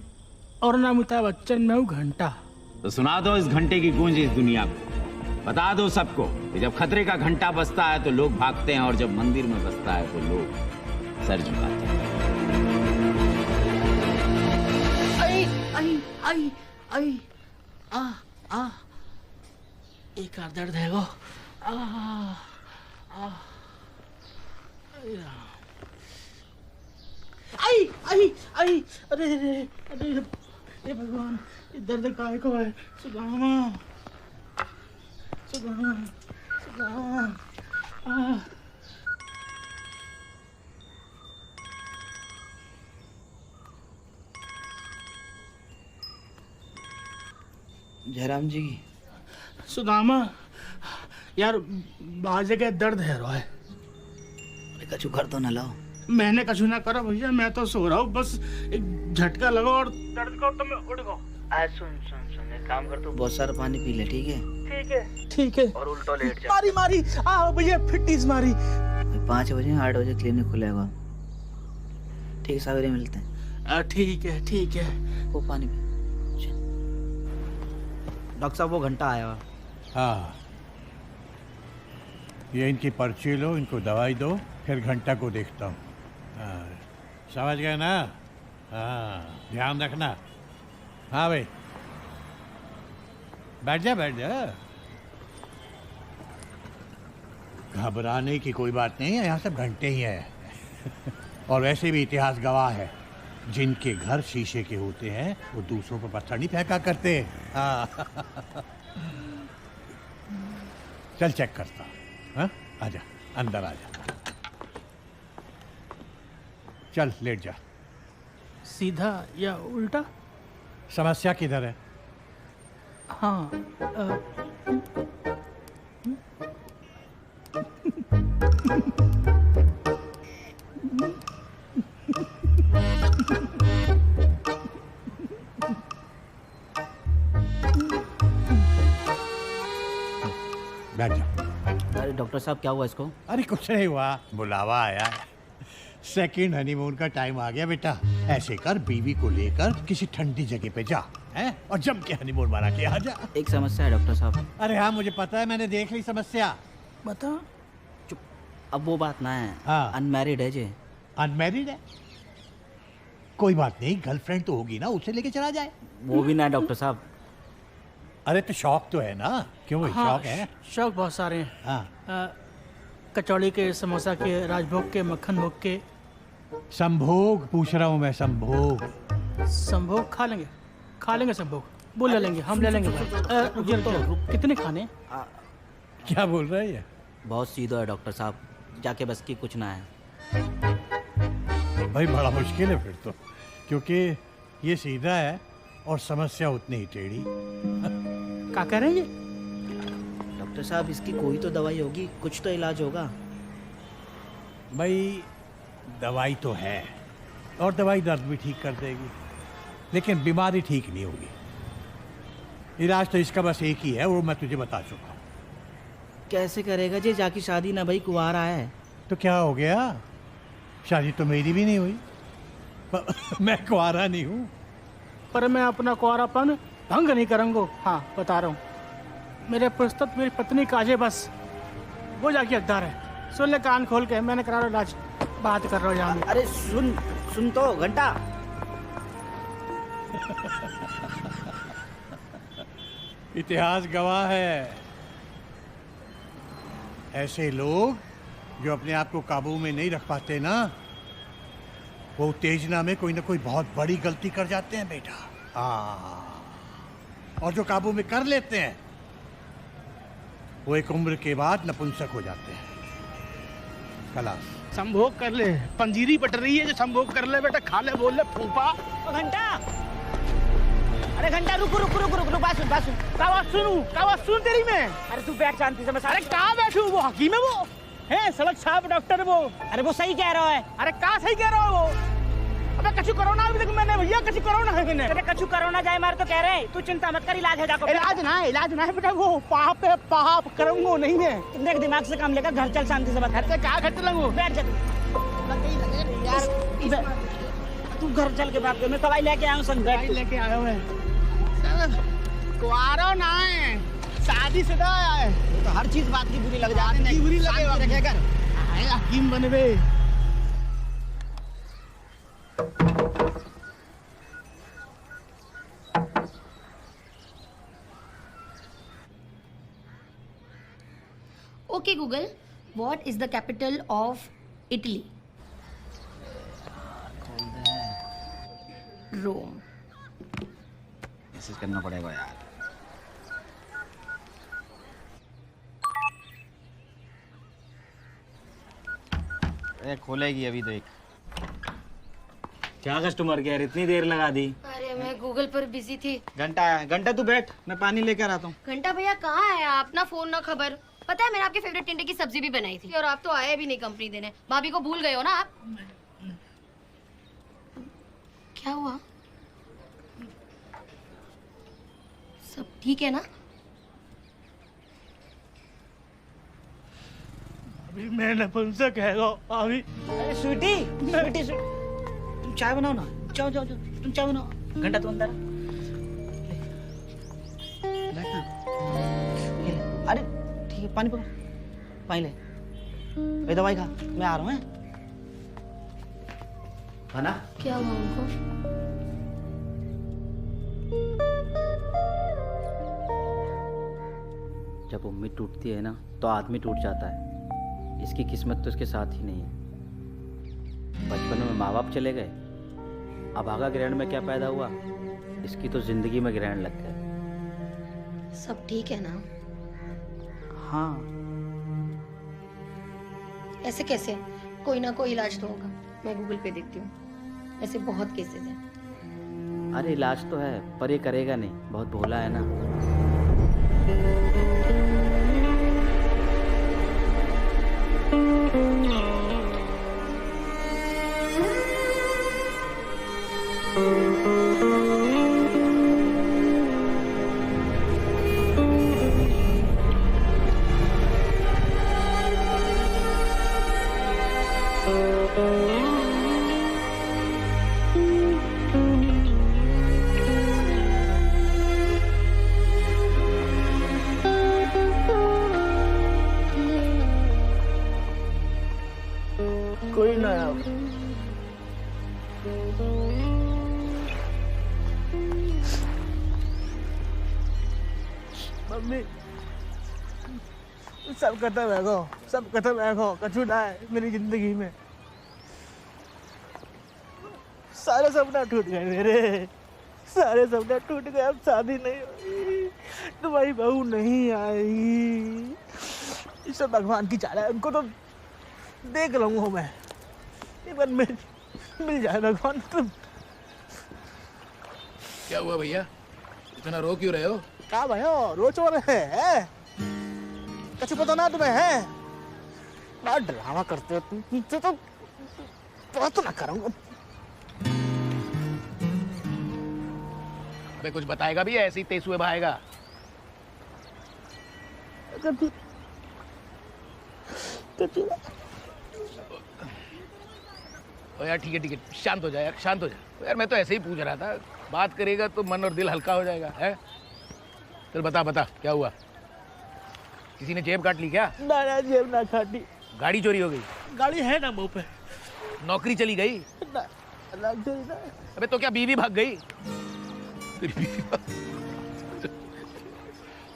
और ना अमिताभ बच्चन, मैं हूँ घंटा। तो सुना दो इस घंटे की गूंज इस दुनिया को। बता दो सबको कि जब खतरे का घंटा बजता है तो लोग भागते हैं, और जब मंदिर में बजता है तो लोग सर झुकाते हैं। आई आ एक और दर्द है वो। आई अरे भगवान, ये दर्द काहे को है? सुदामा जयराम जी। सुदामा यार, बाजे के दर्द है रो है। कछु कर तो ना लाओ। मैंने कछु ना करा भैया, मैं तो सो रहा हूँ, बस एक झटका लगा और दर्द को तो मैं उठ गया। सुन एक काम कर, तू बहुत सारा पानी पी ले, ठीक है? ठीक है। और उल्टा लेट जा। मारी भैया, फिट्टीज मारी। 5 बजे 8 बजे क्लिनिक खुलेगा, ठीक है? सवेरे मिलते हैं। ठीक है। वो पानी पी। डॉक्टर साहब वो घंटा आया हुआ। हाँ, ये इनकी पर्ची लो, इनको दवाई दो, फिर घंटा को देखता हूँ। समझ गए ना? हाँ, ध्यान रखना। हाँ भाई, बैठ जा। घबराने की कोई बात नहीं है, यहाँ सब घंटे ही है। और वैसे भी इतिहास गवाह है, जिनके घर शीशे के होते हैं वो दूसरों पर पत्थर नहीं फेंका करते। हाँ। चल चेक करता। हाँ, आजा अंदर आजा। चल लेट जा। सीधा या उल्टा? समस्या किधर है? हाँ बैठ जा। अरे डॉक्टर साहब क्या हुआ इसको? अरे कुछ नहीं हुआ, बुलावा आया है। सेकंड हनीमून का टाइम आ गया बेटा। ऐसे कर, बीवी को लेकर किसी ठंडी जगह पे जा, हैं? और जम के हनीमून मना के आ जा। एक समस्या है डॉक्टर साहब। अरे हाँ मुझे पता है, मैंने देख ली समस्या। बता। चुप, अब वो बात ना है। हाँ। अनमैरिड है जी। अनमैरिड है? कोई बात नहीं, गर्लफ्रेंड तो होगी ना, उसे लेके चला जाए। वो भी ना डॉक्टर साहब। अरे तो शौक तो है ना, क्यों भाई? हाँ, शौक है? शौक बहुत सारे हैं। हाँ। कचौड़ी के, समोसा के, राजभोग के, मक्खन भोग के। संभोग पूछ रहा हूँ मैं, संभोग। संभोग खा लेंगे संभोग। वो ले लेंगे, हम ले लेंगे। रुक, कितने खाने? क्या बोल रहा है ये? बहुत सीधा है डॉक्टर साहब, जाके बस की कुछ ना है। भाई बड़ा मुश्किल है फिर तो, क्योंकि ये सीधा है और समस्या उतनी ही टेढ़ी। क्या कह रहे हैं ये? डॉक्टर साहब इसकी कोई तो दवाई होगी, कुछ तो इलाज होगा। भाई दवाई तो है, और दवाई दर्द भी ठीक कर देगी, लेकिन बीमारी ठीक नहीं होगी। इलाज तो इसका बस एक ही है, वो मैं तुझे बता चुका हूँ। कैसे करेगा जी, जाकी शादी ना भाई, कुंवारा है। तो क्या हो गया? शादी तो मेरी भी नहीं हुई, मैं कुंवारा नहीं हूँ। पर मैं अपना कुंवारापन भंग नहीं करूँगा। हाँ बता रहा हूँ, मेरे पुस्तक मेरी पत्नी काजे, बस वो जाके हकदार है। सुन ले कान खोल के, मैंने करा इलाज, बात कर रहा हूँ यहाँ। अरे सुन तो घंटा। इतिहास गवाह है, ऐसे लोग जो अपने आप को काबू में नहीं रख पाते ना, वो उत्तेजना में कोई ना कोई बहुत बड़ी गलती कर जाते हैं बेटा। हाँ, और जो काबू में कर लेते हैं वो एक उम्र के बाद नपुंसक हो जाते हैं। खलास। संभोग कर ले, पंजीरी बट रही है जो संभोग कर ले बेटा, खा ले, बोल ले फूफा। घंटा, अरे घंटा रुक, बात सुन। क्या बात सुन तेरी मैं? अरे तू बैठ शांति से। अरे कहाँ बैठू? वो हकीम है, वो है सड़क साहब डॉक्टर वो। अरे वो सही कह रहा है। अरे कहाँ सही कह रहा है वो? अबे कछु कोरोना अभी तक मैंने भैया, कछु कोरोना है मैंने। अरे कछु कोरोना जाए मार तो कह रहे, तू चिंता मत कर, इलाज है जाको। इलाज ना है बेटा, वो पाप करूंगा नहीं है। देख दिमाग से काम लेकर घर चल शांति से। घर से कहाँ घर चलूंगा? बैठ जा यार, तू घर चल के बात कर। मैं दवाई लेके आया हूँ संग, दवाई लेके आया हूँ। कुआरो ना है, शादी शुदा है, तो हर चीज बात की बुरी लग जाती है। बुरी लगे हकीम बनवे। Okay Google, what is the capital of Italy? Rome. Message करना पड़ेगा यार। अरे खोलेगी अभी, देख। क्या कस्टमर केयर इतनी देर लगा दी? अरे मैं गूगल पर बिजी थी। घंटा तू बैठ, मैं पानी लेकर आता हूँ। घंटा भैया कहाँ है आप? ना फोन ना खबर। पता है मैंने आपके फेवरेट टिंडे की सब्जी भी बनाई थी, और आप तो आए भी नहीं कंपनी देने। भाभी को भूल गए हो ना आप? क्या हुआ? सब ठीक है ना? अभी मैं नपुंसक है अभी। अरे स्वीटी, तुम चाय बनाओ ना। जाओ तुम चाय बनाओ। घंटा तू अंदर बैठना। अरे ठीक है, पानी पकड़, पानी ले। ये दवाई खा, मैं आ रहा हूँ। खाना क्या हुआ उनको? जब उम्मीद टूटती है ना, तो आदमी टूट जाता है। इसकी किस्मत तो इसके साथ ही नहीं है। बचपन में माँ बाप चले गए, अभागा ग्रहण में क्या पैदा हुआ, इसकी तो जिंदगी में ग्रहण लग गए। सब ठीक है ना? हाँ। ऐसे कैसे? कोई ना कोई इलाज तो होगा। मैं गूगल पे देखती हूँ, ऐसे बहुत केसेस हैं। अरे इलाज तो है, पर ये करेगा नहीं, बहुत भोला है ना। कोई ना आया। मम्मी सब खत्म है गो, सब खत्म है गो, कछु ना है मेरी जिंदगी में। सारे सपना टूट गए मेरे, सारे सपना टूट गए। अब शादी नहीं होगी, तुम्हारी बहू नहीं आएगी। ये सब भगवान की चाल है, उनको तो देख लूंगा मैं, एक बार मिल जाए भगवान। तुम क्या हुआ भैया, इतना रो क्यों रहे हो? क्या भाई रो चो रहे हैं? कुछ पता ना तुम्हें है? ना ड्रामा करते हो तुम, तुमसे तो बात ना करूंगा। अबे कुछ बताएगा भी, ऐसे ही तेज हुए भाएगा? ओ यार ठीक है, शांत हो जा यार, शांत हो जा यार। मैं तो ऐसे ही पूछ रहा था, बात करेगा तो मन और दिल हल्का हो जाएगा है। चल बता क्या हुआ? किसी ने जेब काट ली क्या? ना जेब ना काटी। गाड़ी चोरी हो गई? गाड़ी है ना मुंह पे। नौकरी चली गई? ना अबे तो क्या बीवी भाग गई?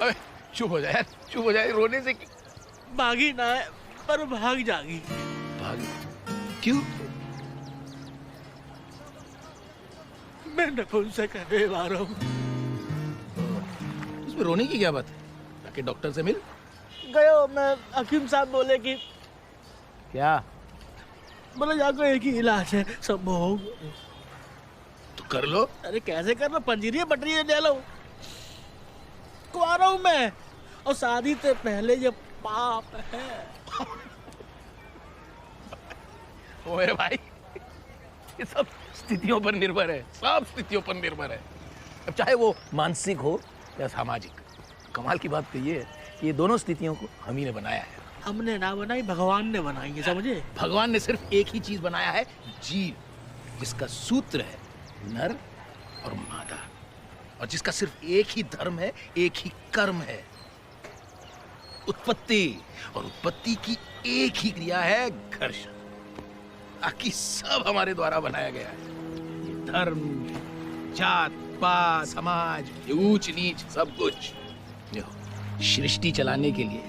अबे चुप हो जा यार, चुप हो जाए, रोने से भागी ना है पर भाग जागी। भागी? क्यों? मैं नपुंसक कहने वाला हूँ। इसमें रोने की क्या बात है? जाके डॉक्टर से मिल। गयो, मैं हकीम साहब बोले कि क्या? बोले जाकर एक ही इलाज है, सब हो। तो कर लो। अरे कैसे कर लो, पंजीरी बटरी ले लो। कुआरा हूँ मैं, और शादी से पहले ये पाप है। ओ मेरे भाई, ये सब स्थितियों पर निर्भर है, सब स्थितियों पर निर्भर है। अब चाहे वो मानसिक हो या सामाजिक। कमाल की बात तो ये है कि ये दोनों स्थितियों को हम ही ने बनाया है। हमने ना बनाई, भगवान ने बनाई है, समझे? भगवान ने सिर्फ एक ही चीज बनाया है, जीव, जिसका सूत्र है नर और मादा, और जिसका सिर्फ एक ही धर्म है, एक ही कर्म है, उत्पत्ति। और उत्पत्ति की एक ही क्रिया है, घर्षण। बाकी सब हमारे द्वारा बनाया गया है। ये धर्म, जात पात, समाज, ये ऊंच नीच, सब कुछ सृष्टि चलाने के लिए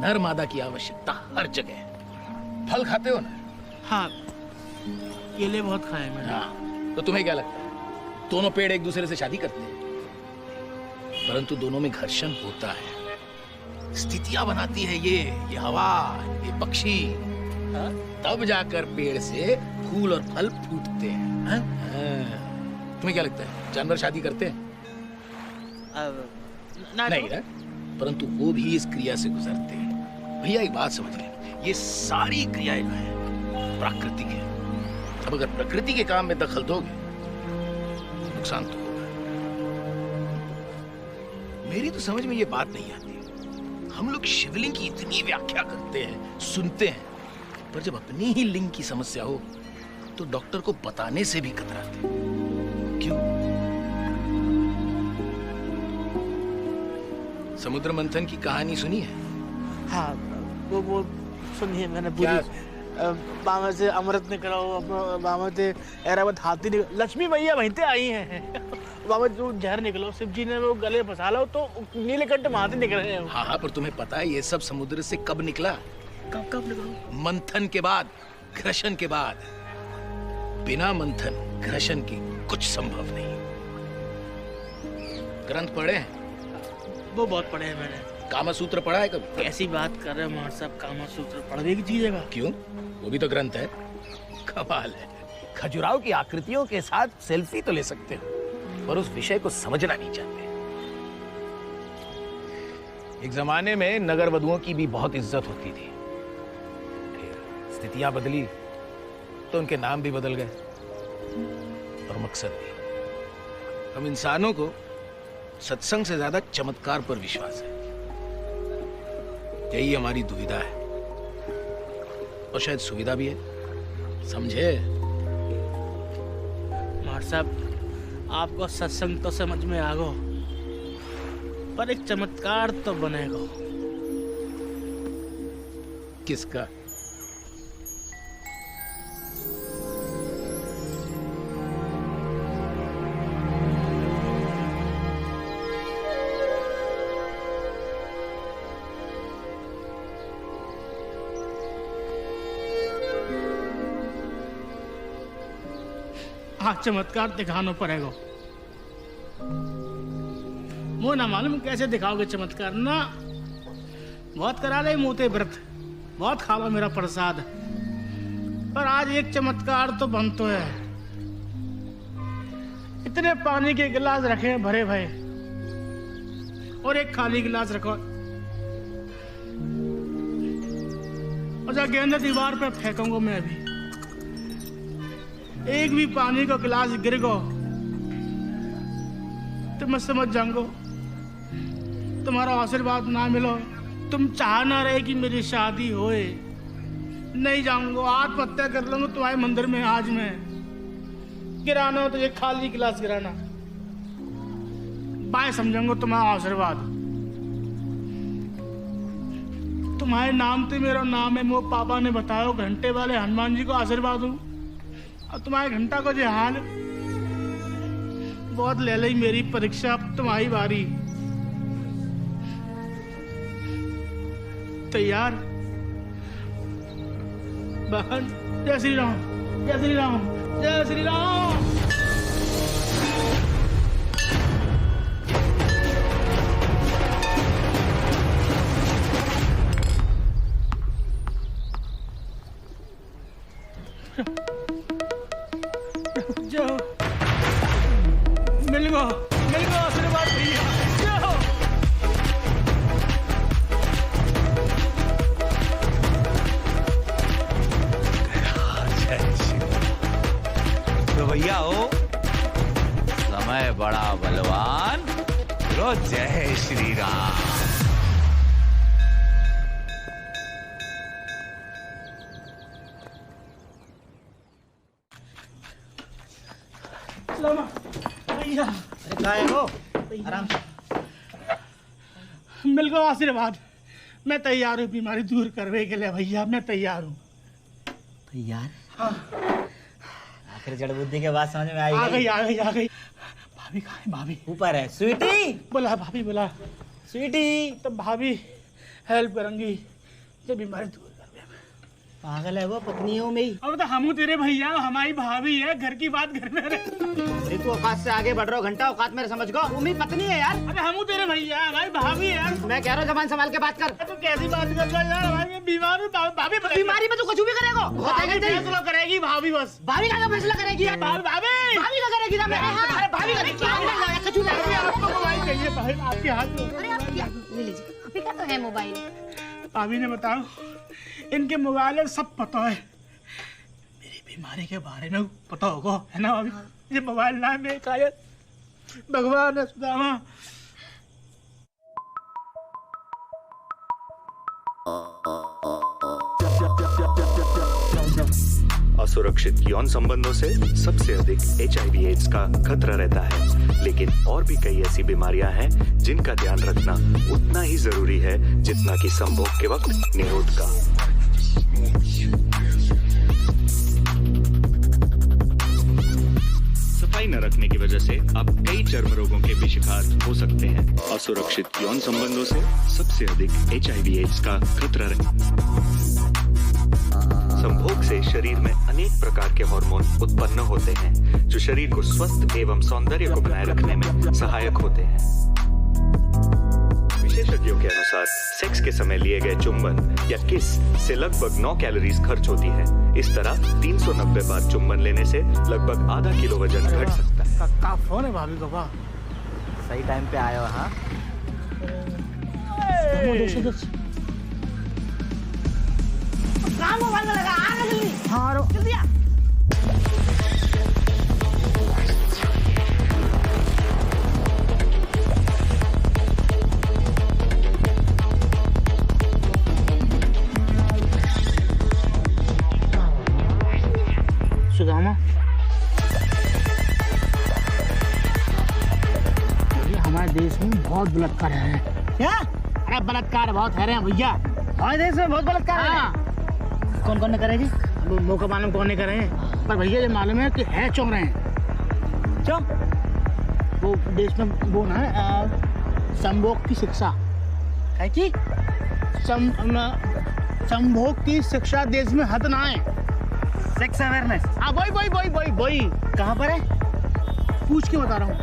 नर मादा की आवश्यकता हर जगह है। फल खाते हो ना? हाँ, केले बहुत खाए मैंने। हाँ, तो तुम्हें क्या लगता है दोनों पेड़ एक दूसरे से शादी करते हैं? परंतु दोनों में घर्षण होता है, स्थितियां बनाती है ये हवा, ये पक्षी, तब जाकर पेड़ से फूल और फल फूटते हैं। तुम्हें क्या लगता है जानवर शादी करते हैं? नहीं ना, परंतु वो भी इस क्रिया से गुजरते हैं। भैया एक बात समझ लें, ये सारी क्रियाएं जो हैं प्राकृतिक है। अब अगर प्रकृति के काम में दखल दोगे तो नुकसान तो होगा। मेरी तो समझ में ये बात नहीं आती। हम लोग शिवलिंग की इतनी व्याख्या करते हैं, सुनते हैं, पर जब अपनी ही लिंग की समस्या हो तो डॉक्टर को बताने से भी कतराते हैं। क्यों? समुद्र मंथन की कहानी सुनी है? हाँ, वो सुनी है मैंने पूरी। बामा से अमृत निकला हो, बामा से ऐरावत हाथी निकल, लक्ष्मी मैया वहीं से आई हैं। बाबा जो जहर निकलो, शिव जी ने वो गले फंसा लो तो नीलकंठ महाती निकल रहे हैं। हाँ, पर तुम्हें पता है ये सब समुद्र से कब निकला? कब निकला? मंथन के बाद, घर्षण के बाद। बिना मंथन घर्षण के कुछ संभव नहीं। ग्रंथ पढ़े हैं? वो बहुत पढ़े हैं मैंने। कामसूत्र पढ़ा है कभी? कैसी बात कर रहे हो मार साहब, कामसूत्र पढ़ने की चीज है? क्यों? वो भी तो ग्रंथ है। कमाल है। खजुराहो की आकृतियों के साथ सेल्फी तो ले सकते हो, पर उस विषय को समझना नहीं चाहते। एक जमाने में नगर वधुओं की भी बहुत इज्जत होती थी। स्थितियां बदली तो उनके नाम भी बदल गए और मकसद भी। हम इंसानों को सत्संग से ज्यादा चमत्कार पर विश्वास है। यही हमारी दुविधा है और शायद सुविधा भी है, समझे? मार साहब, आपको सत्संग तो समझ में आ गो, पर एक चमत्कार तो बनेगा। किसका? हाँ, चमत्कार दिखाना पड़ेगा। वो ना मालूम कैसे दिखाओगे चमत्कार ना। बहुत करा ले मोते व्रत, बहुत खा लो मेरा प्रसाद, पर आज एक चमत्कार तो बन तो है। इतने पानी के गिलास रखे हैं भरे भरे और एक खाली गिलास रखो और जब गेंद दीवार पे फेंकूंगा मैं अभी, एक भी पानी का गिलास गिर गो तो मैं समझ जाऊंगा तुम्हारा आशीर्वाद ना मिलो। तुम चाह ना रहे कि मेरी शादी होए, नहीं जाऊंगा, आत्महत्या कर लूंगा तुम्हारे मंदिर में। आज मैं गिराना हो तो एक खाली गिलास गिराना, बाय समझूंगा तुम्हारा आशीर्वाद। तुम्हारे नाम तो मेरा नाम है, मोर पापा ने बताया घंटे वाले हनुमान जी को आशीर्वाद दूं। और तुम्हारे घंटा को जो हाल बहुत ले ली मेरी परीक्षा, अब तुम्हारी बारी। तैयार? बहन, जय श्री राम, जय श्री राम, जय श्री राम। जाओ, मिल गो आशीर्वाद भैया। जाओ। तो भैया हो, समय बड़ा बलवान, रो जय श्री राम। भैया, अरे कहाँ है वो? आराम से। मिल गो आशीर्वाद। मैं तैयार हूँ बीमारी दूर करने के लिए भैया, मैं तैयार हूँ। तैयार? हाँ। आखिर जड़ बुद्धि के बात समझ में आई। आ गई आ गई आ गई। भाभी कहाँ है? भाभी ऊपर है। स्वीटी बोला, भाभी बोला। स्वीटी तो भाभी हेल्प करूंगी जब बीमारी दूर। पागल है वो, पत्नी है वो मेरी। अब तो हम तेरे भैया, हमारी भाभी है, घर की बात घर में रहे। तू औकात से आगे बढ़ रहा हो, घंटा औकात मेरे समझ गो। वो मेरी पत्नी है यार। अरे हम तेरे भैया, हमारी भाभी है। मैं कह रहा हूँ जबान संभाल के बात कर। तू कैसी बात कर रहा है यार? हमारी बीमार हूँ, भाभी बीमारी में तू कुछ भी करेगा। फैसला करेगी भाभी, बस भाभी का फैसला करेगी। भाभी का करेगी ना। भाभी का आपको मोबाइल चाहिए भाई, आपके हाथ में। अरे आप ले लीजिए, आपके का तो है मोबाइल। भाभी ने बताओ, इनके मोबाइल में सब पता है, मेरी बीमारी के बारे में पता होगा, है ना भाभी? ये मोबाइल ना में कायद भगवान है सुदामा। असुरक्षित यौन संबंधों से सबसे अधिक HIV एड्स का खतरा रहता है, लेकिन और भी कई ऐसी बीमारियां हैं जिनका ध्यान रखना उतना ही जरूरी है जितना कि संभोग के वक्त निरोध का। सफाई न रखने की वजह से आप कई चर्म रोगों के भी शिकार हो सकते हैं। असुरक्षित यौन संबंधों से सबसे अधिक HIV एड्स का खतरा संभोग से शरीर में अनेक प्रकार के हार्मोन उत्पन्न होते हैं जो शरीर को स्वस्थ एवं सौंदर्य को बनाए रखने में सहायक होते हैं। विशेषज्ञों के अनुसार सेक्स के समय लिए गए चुंबन या किस से लगभग 9 कैलोरीज खर्च होती है। इस तरह 390 बार चुंबन लेने से लगभग आधा किलो वजन घट सकता है। का फोन है भाभी को वाह सही टाइम पे आए हो। हाँ काम मोबाइल में लगा आ जल्दी। हाँ रो जल्दी आ। सुदामा हमारे देश में बहुत बलात्कार है। क्या? अरे बलात्कार बहुत है भैया, हमारे देश में बहुत बलात्कार है। कौन कौन ने करे जी? मौका मालूम कौन ने करे हैं, पर भैया ये मालूम है कि है चौंक रहे हैं। चौंक वो देश में वो ना संभोग की शिक्षा है कि संभोग की शिक्षा देश में हद ना है। सेक्स अवेयरनेस, हाँ वही कहाँ पर है पूछ के बता रहा हूँ।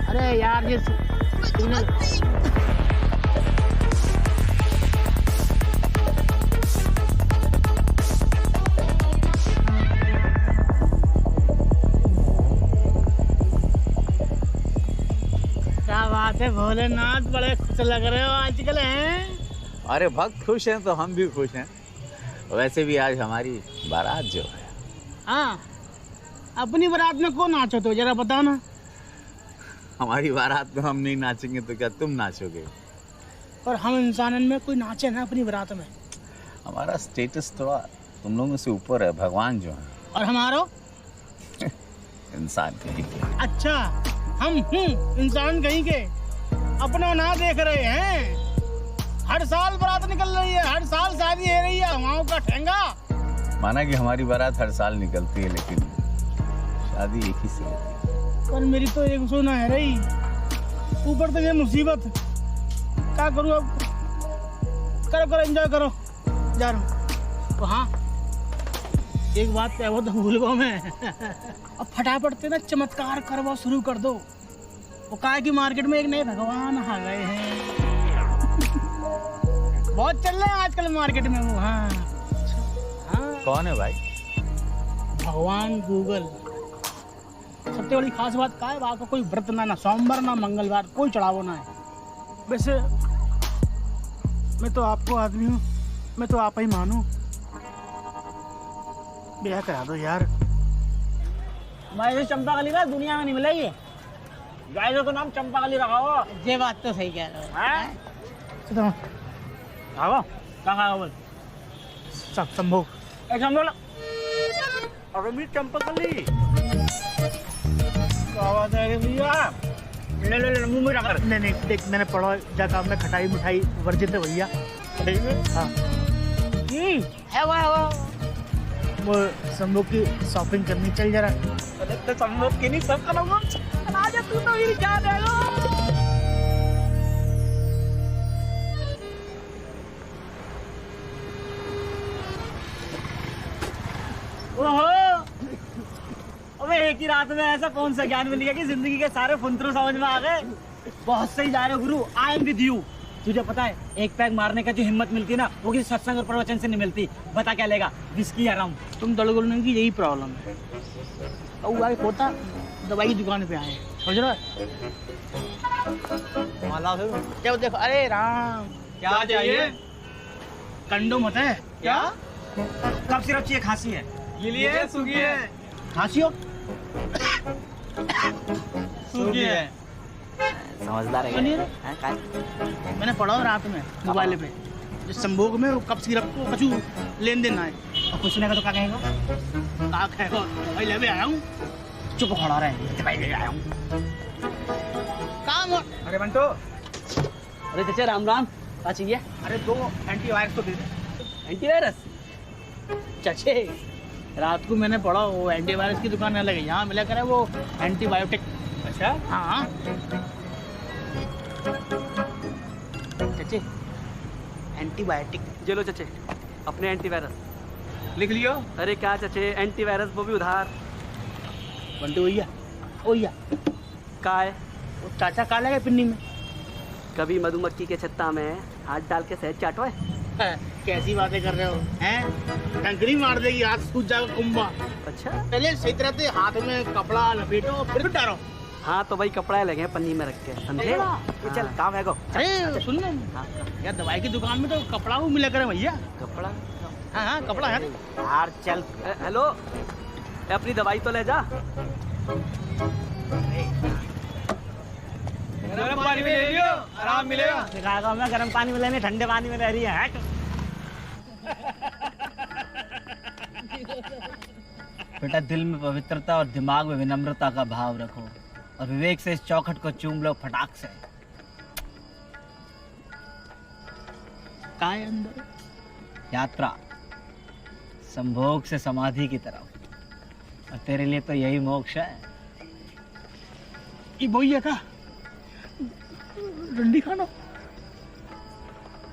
अरे यार ये क्या बात है भोलेनाथ, बड़े खुश लग रहे हो आजकल हैं। अरे भक्त खुश हैं तो हम भी खुश हैं। वैसे भी आज हमारी बारात जो है। हाँ अपनी बारात में कौन नाचो तो जरा बताओ ना। हमारी बारात में हम नहीं नाचेंगे तो क्या तुम नाचोगे? और हम इंसानन में कोई नाचे ना अपनी बारात में। हमारा स्टेटस थोड़ा तुम लोगों से ऊपर है, भगवान जो है। और हमारो इंसान कहीं के। अच्छा हम इंसान कहीं के अपना ना देख रहे हैं। हर साल बारात निकल रही है, हर साल शादी हो रही है, वहाँ का ठेंगा। माना कि हमारी बारात हर साल निकलती है लेकिन शादी एक ही से होती है। पर मेरी तो एक सोना है रही, ऊपर तो ये मुसीबत। क्या करूँ अब? करो एंजॉय करो, जा रहा हूँ। तो हाँ एक बात क्या वो तो भूल गया मैं। अब फटाफट से ना चमत्कार करवा शुरू कर दो। वो कहा कि मार्केट में एक नए भगवान आ गए हैं। बहुत चल रहे हैं आजकल मार्केट में वो। हाँ कौन है भाई? भगवान गूगल। सबसे बड़ी खास बात क्या है, वहाँ का कोई व्रत ना सोमवार ना मंगलवार कोई चढ़ावो ना है। वैसे मैं तो आपको आदमी हूँ, मैं तो आप ही मानू। ब्याह करा दो यार। मैं चंपाकली का दुनिया में नहीं मिला ये। गाय को नाम चंपाकली रखा हो। ये बात तो सही कह रहे हो। भागो कहाँ बोल सब संभोग एक संभोग। अरे मेरी चंपाकली क्या बात है भैया? ले मुंह में रख। नहीं देख मैंने पढ़ा जाकर में खटाई मिठाई वर्जित है भैया। हाँ है वो वो संभोग की शॉपिंग करनी चल जरा। तो संभोग की नहीं सब करूँगा। आजा तू तो मेरी जान है। ओहो अबे एक ही रात में ऐसा कौन सा ज्ञान मिल गया कि जिंदगी के सारे फुंतरू समझ में आ गए। बहुत सही जा रहे गुरु, आई एम विद यू। तुझे पता है एक पैक मारने का जो हिम्मत मिलती है ना वो किसी सत्संग और प्रवचन से नहीं मिलती। बता क्या लेगा? विस्की आराम। तुम दलगुलने की यही प्रॉब्लम है। और आगे होता दवाई की दुकान पे आए समझ रहे माला क्या देखो। अरे राम क्या चाहिए? कंडोम होता है क्या? कब सिर्फ चाहिए? खांसी है ये लिए सूगी है। खांसी हो सूगी है। समझदार है। मैंने पढ़ा रात में मोबाइल पे जिस संभोग में वो कप सिरप को कछु लेन देन आए और कुछ नहीं का तो क्या कहेगा? क्या कहेगा? भाई ले आया हूँ। चुप खड़ा रहे भाई ले आया हूँ काम। अरे बंटो। अरे चाचा राम राम। क्या चाहिए? अरे 2 एंटीवायरस तो दे दे। एंटीवायरस? चाचे रात को मैंने पढ़ा वो एंटीवायरस की दुकान अलग है, यहाँ मिला करे वो एंटीबायोटिक। अच्छा हाँ चाचे एंटीबायोटिक। ये लो चाचे अपने एंटीवायरस। लिख लियो। अरे क्या चाचे एंटीवायरस वो भी उधार। बंटू भैया भैया का है? वो चाचा का लगे पिन्नी में कभी मधुमक्खी के छत्ता में हाथ डाल के शहद चाटो है? कैसी बातें कर रहे हो हैं? टंकरी मार देगी, हाथ सूज जाएगा कुंभा। अच्छा, पहले सही तरह से हाथ में कपड़ा लपेटो फिर डालो। हाँ तो भाई कपड़ा लगे पन्नी में रख के, समझे? ये चल काम है को। अरे सुन ना यार, दवाई की दुकान में तो कपड़ा वो मिला करे भैया। कपड़ा? हाँ कपड़ा है यार चल। हेलो, अपनी दवाई तो ले जा। गरम पानी में ले लियो, आराम मिलेगा। सिखाएगा मैं गरम पानी में लेने, ठंडे पानी में ले रही है। बेटा दिल में पवित्रता और दिमाग में विनम्रता का भाव रखो और विवेक से इस चौखट को चूम लो फटाक से। क्या है अंदर? यात्रा संभोग से समाधि की तरफ, और तेरे लिए तो यही मोक्ष है। ये वही है का? डंडी खाना?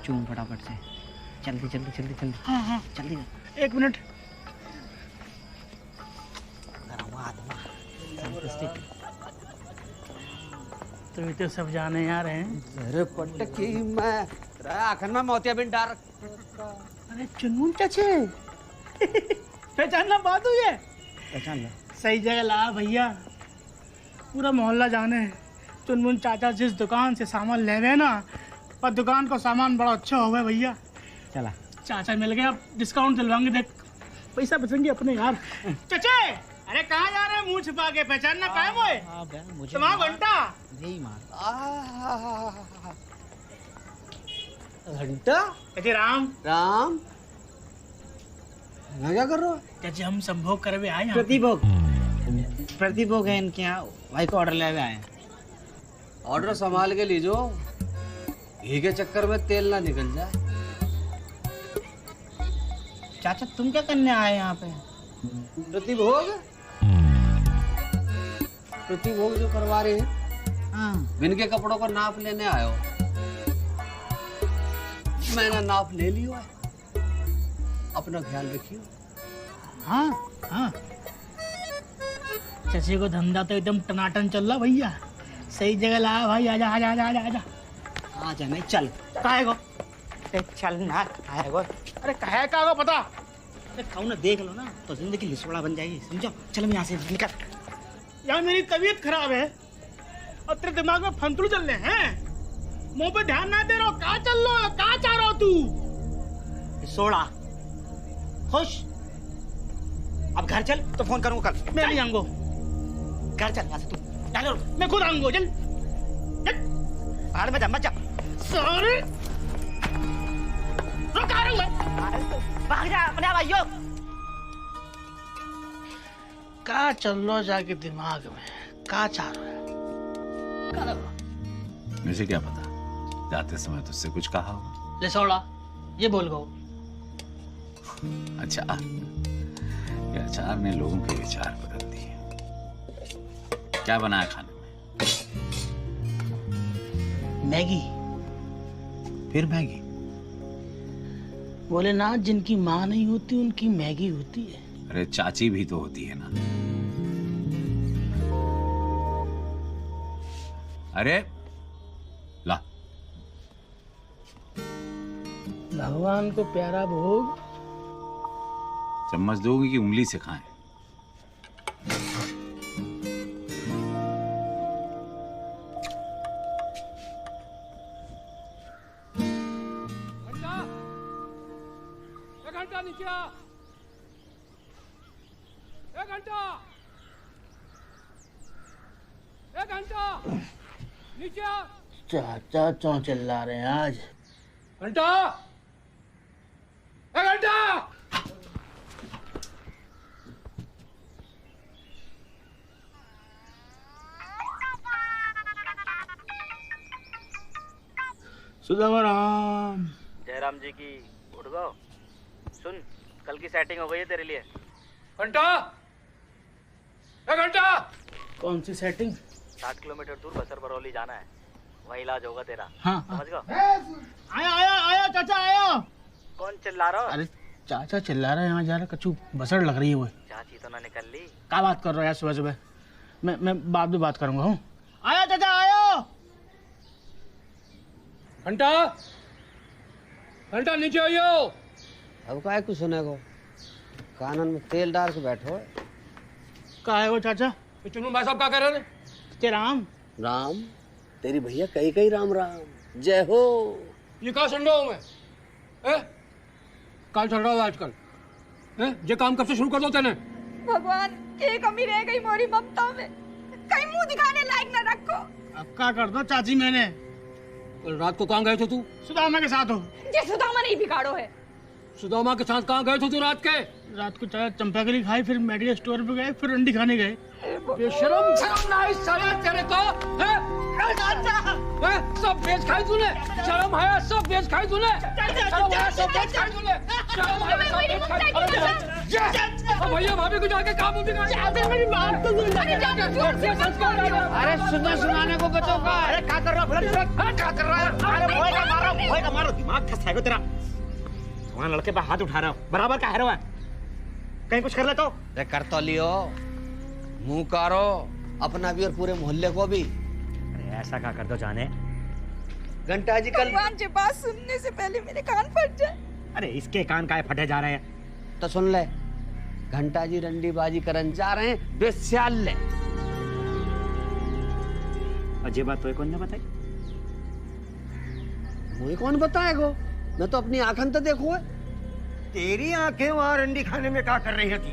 चूम फटाफट से, जल्दी जल्दी जल्दी जल्दी। हाँ जल्दी। 1 मिनट। तुम तो सब जाने यार हैं। अरे पटकी मैं आखिर में मोतिया बिन डार। अरे चुनमुन चाचे पहचानना बात हुई है। पहचान लो। सही जगह ला भैया, पूरा मोहल्ला जाने चुनमुन चाचा जिस दुकान से सामान लेवे ना, पर दुकान का सामान बड़ा अच्छा हुआ है भैया। चला चाचा मिल गया, डिस्काउंट दिलवाएंगे, देख पैसा बचेंगे अपने यार। चाचे अरे कहाँ जा रहे हैं मुंह छिपा के? पहचानना कायम है तुम्हारा घंटा। यही मार घंटा। चाचे राम राम क्या कर रहे हो? चाचे हम संभोग करवे आए हैं। प्रतिभोग है इनके यहाँ, भाई को ऑर्डर ले आए हैं। ऑर्डर संभाल के लीजो, घी के चक्कर में तेल ना निकल जाए। चाचा तुम क्या करने आए यहाँ पे? प्रतिभोग जो करवा रहे हैं। हाँ। बिन के कपड़ों को नाप लेने आयो। मैंने नाप ले लियो है, अपना ख्याल रखियो। हाँ चाचे को धंधा तो एकदम टनाटन चल रहा भैया। सही जगह लाया भाई, आजा आजा आजा आजा आजा। आजा नहीं चल। काहे को? चल ना काहे को? अरे काहे का को पता? अरे खाओ ना, देख लो ना तो जिंदगी लिसोड़ा बन जाएगी, समझो? चल मैं यहाँ से निकल। यार मेरी तबीयत खराब है और तेरे दिमाग में फंतुल चल रहे हैं। मुंह पे ध्यान ना दे रहा, कहाँ चल रहा है? कहाँ चाह रहा तू? सोड़ा खुश। अब घर चल तो फोन करूंगा कल। मैं नहीं आऊंगा। घर चल यहाँ से तू। चलो मैं खुद आऊंगा। चल बाहर में जा, मत जा। सॉरी भाग जा अपने भाइयों। क्या चल रहा जाके दिमाग में? क्या चाह रहा है? मुझे क्या पता, जाते समय तुझसे कुछ कहा हो। ले सोड़ा ये बोल गो। अच्छा, ये अचार ने लोगों के विचार बदल दिए। क्या बनाया खाने में? मैगी। फिर मैगी? बोले ना, जिनकी माँ नहीं होती उनकी मैगी होती है। अरे चाची भी तो होती है ना। अरे ला। भगवान को प्यारा भोग। चम्मच दोगे कि उंगली से खाएं? घंटा नीचे आ। एक घंटा नीचे आ। चाचा क्यों चिल्ला रहे हैं आज? घंटा, एक घंटा। सुदामाराम। जयराम जी की उठ गो। सुन, कल की सेटिंग हो गई है तेरे लिए। घंटा, एक घंटा। कौन सी सेटिंग? 60 किलोमीटर दूर बसर बरौली जाना है, वहीं इलाज होगा तेरा। हाँ, समझ गो? आया आया आया चाचा आया। कौन चिल्ला रहा? अरे चाचा चिल्ला रहे हैं, यहाँ जा रहा कचू बसड़ लग रही है वो। चाची तो ना निकल ली। क्या बात कर रहे हो यार सुबह सुबह? मैं बाद में बात करूंगा। हूँ आया चाचा आया। घंटा घंटा नीचे आइयो। अब काय कुछ सुने को कानन में तेल डाल के बैठो। का है वो चाचा? चुनू भाई साहब क्या कह रहे थे? ते राम राम तेरी भैया कई कई राम राम जय हो। ये कहा सुन रहा हूँ मैं? काल चल रहा है आजकल। ये काम कब से शुरू कर दो तेने? भगवान के कमी रह गई मोरी ममता में, कहीं मुंह दिखाने लायक न रखो। अब क्या कर दो चाची? मैंने कल रात को कहाँ गए थे तू? सुदामा के साथ हो। ये सुदामा नहीं बिगाड़ो है। सुदामा के साथ कहाँ गए थे तू रात के? रात को चाय चंपाकली खाई, फिर मेडिकल स्टोर पे गए, फिर अंडी खाने गए। शर्म शर्म नहीं साला तेरे को? सब बेच खाई तूने? शर्म है? सब बेच खाई तूने? शर्म है? सब बेच खाई तूने? शर्म है? सब बेच खाई तूने? भैया भाभी को जाके काम भी मेरी बात तो अरे सुनना सुनाने को बचो का। अरे क्या कर रहा है? क्या कर रहा है? अरे भोएगा मारो, दिमाग खसाएगा तेरा। वहाँ लड़के पे हाथ उठा रहा हो, बराबर का है रहा है। कहीं कुछ कर ले तो? अरे कर तो लियो, मुंह करो अपना भी और पूरे मोहल्ले को भी। अरे ऐसा क्या कर दो जाने। घंटा जी कल भगवान जी बात सुनने से पहले मेरे कान फट जाए। अरे इसके कान काहे फटे जा रहे हैं? तो सुन ले, घंटा जी रंडीबाजी करन जा रहे हैं बेस्याल ले। और ये बात तो कौन ने बताई? मुझे कौन बताएगा? मैं तो अपनी आंखन तो देखो है। तेरी आंखें वहां रंडी खाने में क्या कर रही थी?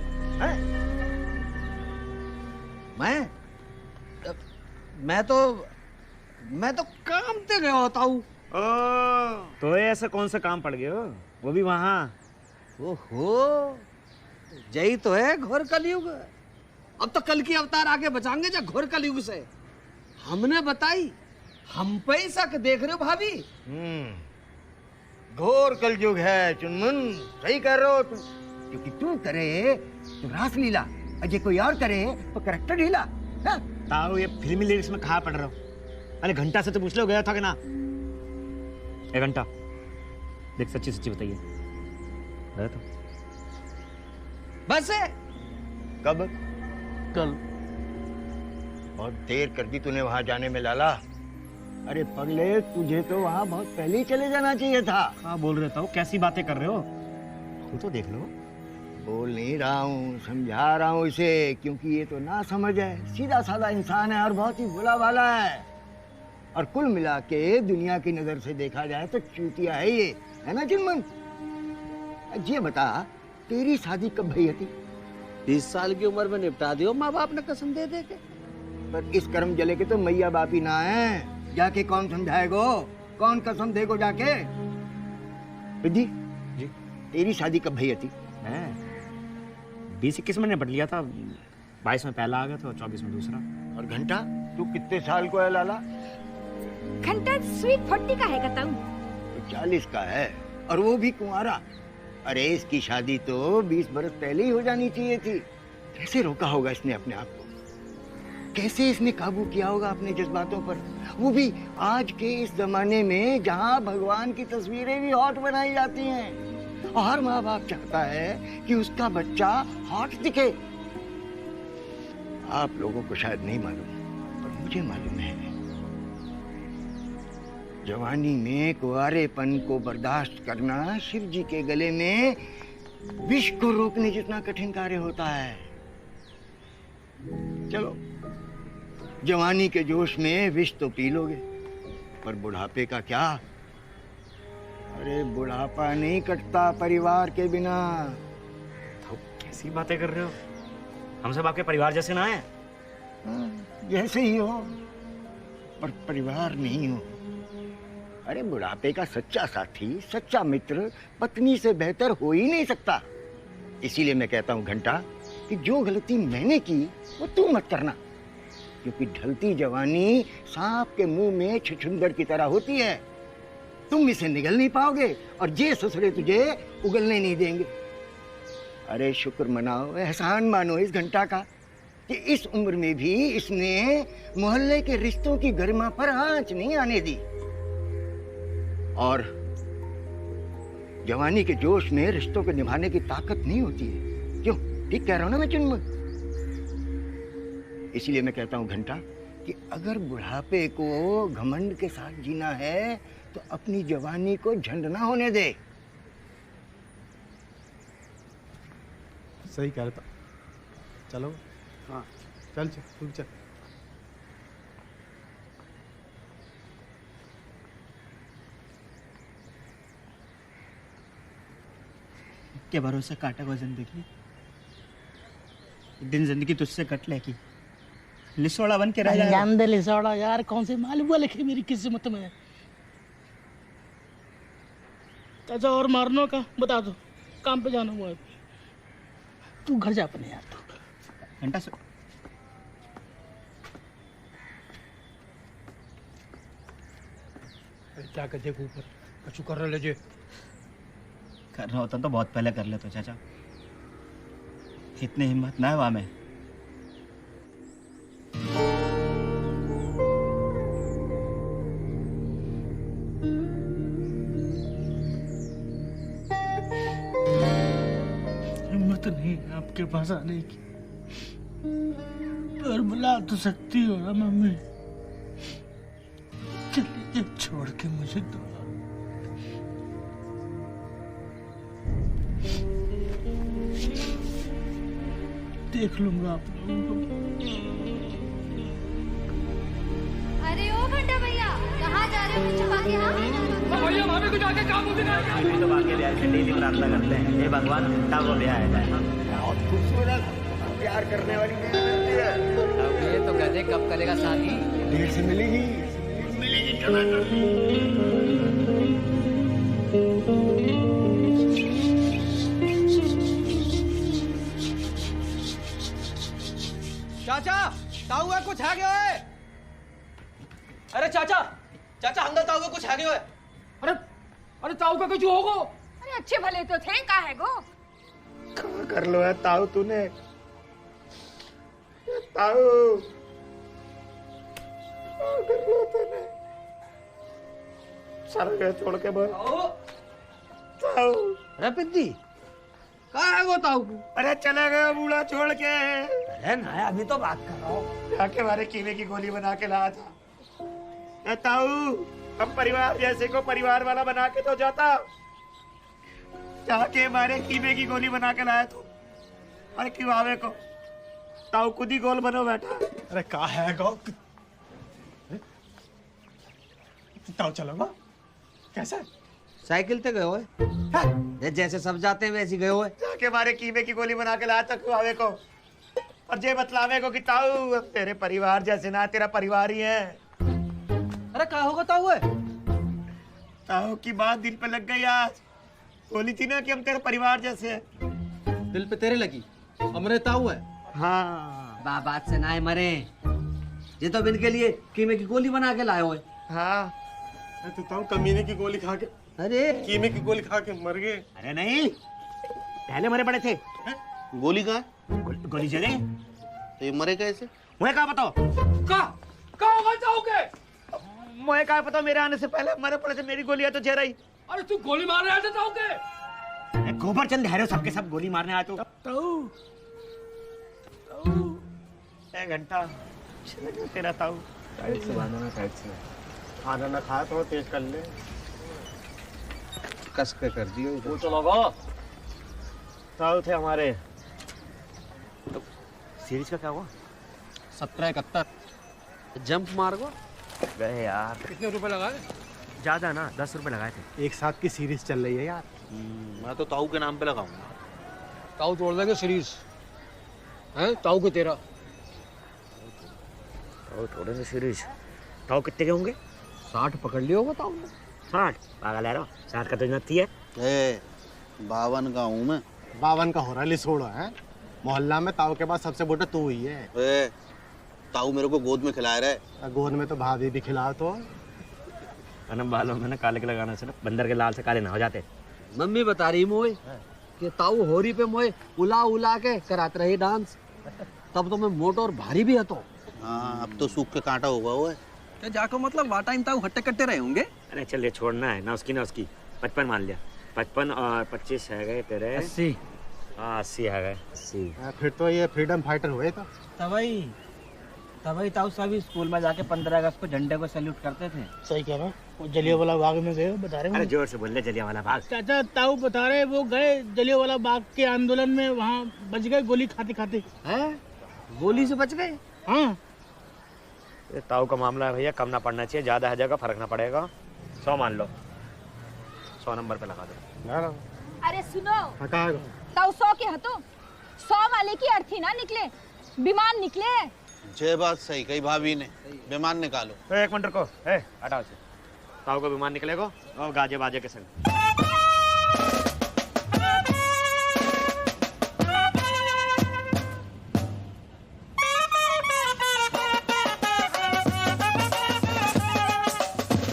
मैं तो काम पे गया होता हूँ। तो ऐसा कौन सा काम पड़ गया? वो भी वहाँ? ओहो, यही तो है घोर कलयुग। अब तो कल की अवतार आगे बचाएंगे जा घोर कलयुग से। हमने बताई, हम पे ही शक देख रहे हो भाभी? घोर कलयुग है चुनमुन, सही कर रहे हो तुम। क्योंकि तू करे तो रासलीला, अजय कोई और करे तो करेक्टर ढीला। ताऊ ये फिल्मी लिरिक्स में कहाँ पढ़ रहे हो? अरे घंटा से तो पूछ लो गया था कि ना? एक घंटा देख, सच्ची सच्ची बताइए, गया था? बस है। कब? कल। बहुत देर कर दी तूने वहां जाने में लाला। अरे पगले, तुझे तो वहां बहुत पहले ही चले जाना चाहिए था। हाँ बोल रहे था, कैसी बातें कर रहे हो? तू तो देख लो। बोल नहीं रहा हूँ, समझा रहा हूँ इसे, क्योंकि ये तो ना समझ है, सीधा साधा इंसान है और बहुत ही भोला भाला है। और कुल मिला के दुनिया की नजर से देखा जाए तो चूतिया है ये, है ना चिन्मन? ये बता, तेरी शादी कब भई थी? 20 साल की उम्र में निपटा दियो माँ बाप ने कसम दे दे के। पर इस कर्म जले के तो मैया बाप ही ना है, जाके कौन समझाएगो? कौन कसम देगो जाके? विधि जी, तेरी शादी कब भई थी? 20-21 में निपट लिया था, 22 में पहला आ गया था और 24 में दूसरा। और घंटा, तू कितने साल को है लाला? घंटा स्वीट 40 का है बताऊं? 40 का है, और वो भी कुंवारा। अरे इसकी शादी तो 20 बरस पहले ही हो जानी चाहिए थी। कैसे रोका होगा इसने अपने आप को? कैसे इसने काबू किया होगा अपने जज्बातों पर? वो भी आज के इस जमाने में जहाँ भगवान की तस्वीरें भी हॉट बनाई जाती हैं। और हर माँ बाप चाहता है कि उसका बच्चा हॉट दिखे। आप लोगों को शायद नहीं मालूम, पर मुझे मालूम है। जवानी में कुंवारेपन को बर्दाश्त करना शिव जी के गले में विष को रोकने जितना कठिन कार्य होता है। चलो, जवानी के जोश में विष तो पी लोगे, पर बुढ़ापे का क्या? अरे बुढ़ापा नहीं कटता परिवार के बिना। तो कैसी बातें कर रहे हो? हम सब आपके परिवार जैसे ना हैं? जैसे ही हो, पर परिवार नहीं हो। अरे बुढ़ापे का सच्चा साथी, सच्चा मित्र पत्नी से बेहतर हो ही नहीं सकता। इसीलिए मैं कहता हूँ घंटा कि जो गलती मैंने की वो तू मत करना, क्योंकि ढलती जवानी सांप के मुंह में छुछुंदर की तरह होती है। तुम इसे निगल नहीं पाओगे और ये ससुरे तुझे उगलने नहीं देंगे। अरे शुक्र मनाओ, एहसान मानो इस घंटा का कि इस उम्र में भी इसने मोहल्ले के रिश्तों की गरिमा पर आंच नहीं आने दी। और जवानी के जोश में रिश्तों को निभाने की ताकत नहीं होती है। क्यों? ठीक कह रहा हूं ना मैं चिन्मय? इसीलिए मैं कहता हूं घंटा कि अगर बुढ़ापे को घमंड के साथ जीना है तो अपनी जवानी को झंड ना होने दे। सही कह रहा था। चलो। हाँ चल चल तू चल। के भरोसे काटे को जिंदगी, एक दिन जिंदगी तुझसे कट लेगी, लिसोड़ा बन के रह जाएगा। जान दे लिसोड़ा यार, कौन से मालूम हुआ लिखे मेरी किस्मत में। चाचा और मारनो का बता दो, काम पे जाना हुआ। तू घर जा अपने यार। तू घंटा से क्या कर देख ऊपर कछु कर रहे ले कर रहा होता तो बहुत पहले कर लेते चाचा, इतनी हिम्मत ना है वहां में। हिम्मत नहीं है आपके पास आने की, पर बुला तो सकती हो ना मम्मी। चलिए छोड़ के मुझे तो। देख लूंगा आप लोगों को। अरे ओ घंटा भैया, कहाँ जा रहे हो मुझे छुपा के? हाँ भैया भाभी को जाके काम हो गया। तो भाग्य ब्याह से डेली प्रार्थना करते हैं, हे भगवान घंटा को ब्याह है जाए। बहुत खूबसूरत प्यार करने वाली लड़की है। अब ये तो गधे कब करेगा शादी? देर से मिलेगी चाचा ताऊ है कुछ है गयो है। अरे चाचा चाचा अंदर ताऊ है कुछ है गयो है। अरे ताऊ का कुछ होगा। अरे अच्छे भले तो थे, का है गो? कहाँ कर लो है ताऊ तूने? ताऊ कर लो तूने, सारा घर छोड़ के बोल। ताऊ अरे पिद्दी कहाँ है वो ताऊ? अरे चला गया बूढ़ा छोड़ के। अरे ना अभी तो बात कर रहा हूँ। जाके हमारे कीमे की गोली बना के लाया था। ए ताऊ, हम परिवार जैसे को परिवार वाला बना के तो जाता, जाके हमारे कीमे की गोली बना के लाया तू। अरे क्यों आवे को ताऊ खुद ही गोल बनो बैठा। अरे कहा है गो? ताऊ चलोगा कैसे? साइकिल पे गए हो जैसे सब जाते हैं वैसे गए हो। जाके हमारे कीमे की गोली बना के लाया था क्यों आवे को, और जे बतलावे को कि ताऊ तेरे परिवार जैसे ना, तेरा परिवार ही है। अरे क्या होगा ताऊ है? ताऊ की बात दिल पे लग गई आज। बोली थी ना कि हम तेरे परिवार जैसे हैं। दिल पे तेरे लगी, हमरे ताऊ है। हाँ बात से ना है मरे, ये तो इनके लिए कीमे की गोली बना के लाए हो। हाँ तो ताऊ कमीने की गोली खा के, अरे कीमे की गोली खा के मर गए। अरे नहीं, पहले मरे पड़े थे। गोली कहाँ है? गोली जले तो ये मरे कैसे? मुझे कहाँ बताओ? कहाँ होगा जाओगे? मुझे कहाँ पता, मेरे आने से पहले मरे पड़े थे। मेरी गोलियां तो जरा ही। अरे तू गोली मार रहा था जाओगे? गोबर चंद है सबके सब गोली मारने आए। तो एक घंटा तेरा ताऊ टाइट से बांधना, टाइट से। खाना ना खाया तो तेज कर ले। कस के कर दियो। वो चलोगा ताऊ थे हमारे। तो सीरीज का क्या हुआ? 1771 जंप मार गो गए यार। कितने रुपए लगाए? ज्यादा ना, 10 रुपए लगाए थे। एक साथ की सीरीज चल रही है यार। मैं तो ताऊ के नाम पे लगाऊंगा। ताऊ तोड़ देंगे सीरीज हैं? ताऊ के तेरा ताऊ थोड़े से सीरीज। ताऊ कितने के होंगे? 60 पकड़ लियो होगा ताऊ ने। 60 पागल है रो, 60 का तो नती है। 52 का हूँ मैं। 52 का हो रहा है लिसोड़ा है। मोहल्ला में ताऊ के बाद सबसे मोटा तू ही है। ताऊ मेरे को गोद में खिला रहा है। गोद में तो भाभी भी खिलाओ तो। अनम बालों में ना काले के लगाने से ना बंदर के लाल से काले ना हो जाते। मम्मी बता रही मोए कि ताऊ होरी पे मोए उला उला के कराते रहे डांस, तब तो मैं मोटा और भारी भी है। तो हाँ, अब तो सूख के कांटा होगा वो है। जाको मतलब वा टाइम ताऊ हट्टे कट्टे रहे होंगे। अरे चल ये छोड़ना है ना उसकी 55 मान लिया। 55 और 25 है गए तेरे 80। हाँ 80 है गए 80। फिर तो ये फ्रीडम फाइटर हुए तो। तभी ताऊ सभी स्कूल में जाके 15 अगस्त को झंडे को सैल्यूट करते थे। सही कह रहा वो जलियांवाला बाग में गए बता रहे अरे जोर से बोल ले, जलियांवाला बाग। चाचा ताऊ बता रहे वो गए जलियांवाला बाग के आंदोलन में, वहाँ बच गए गोली खाते खाते। हैं? गोली से बच गए? हाँ। ये ताऊ का मामला है भैया, कम ना पड़ना चाहिए, ज्यादा है जगह फर्क ना पड़ेगा। 100 मान लो, 100 नंबर पे लगा दो। अरे सुनो ताऊ 100 के हतो 100 वाले की अर्थी ना निकले, विमान निकले। जे बात सही कही भाभी ने, विमान निकालो। तो 1 मिनट रुको, हटाओ से। ताऊ का विमान निकलेगा और गाजे बाजे के संग।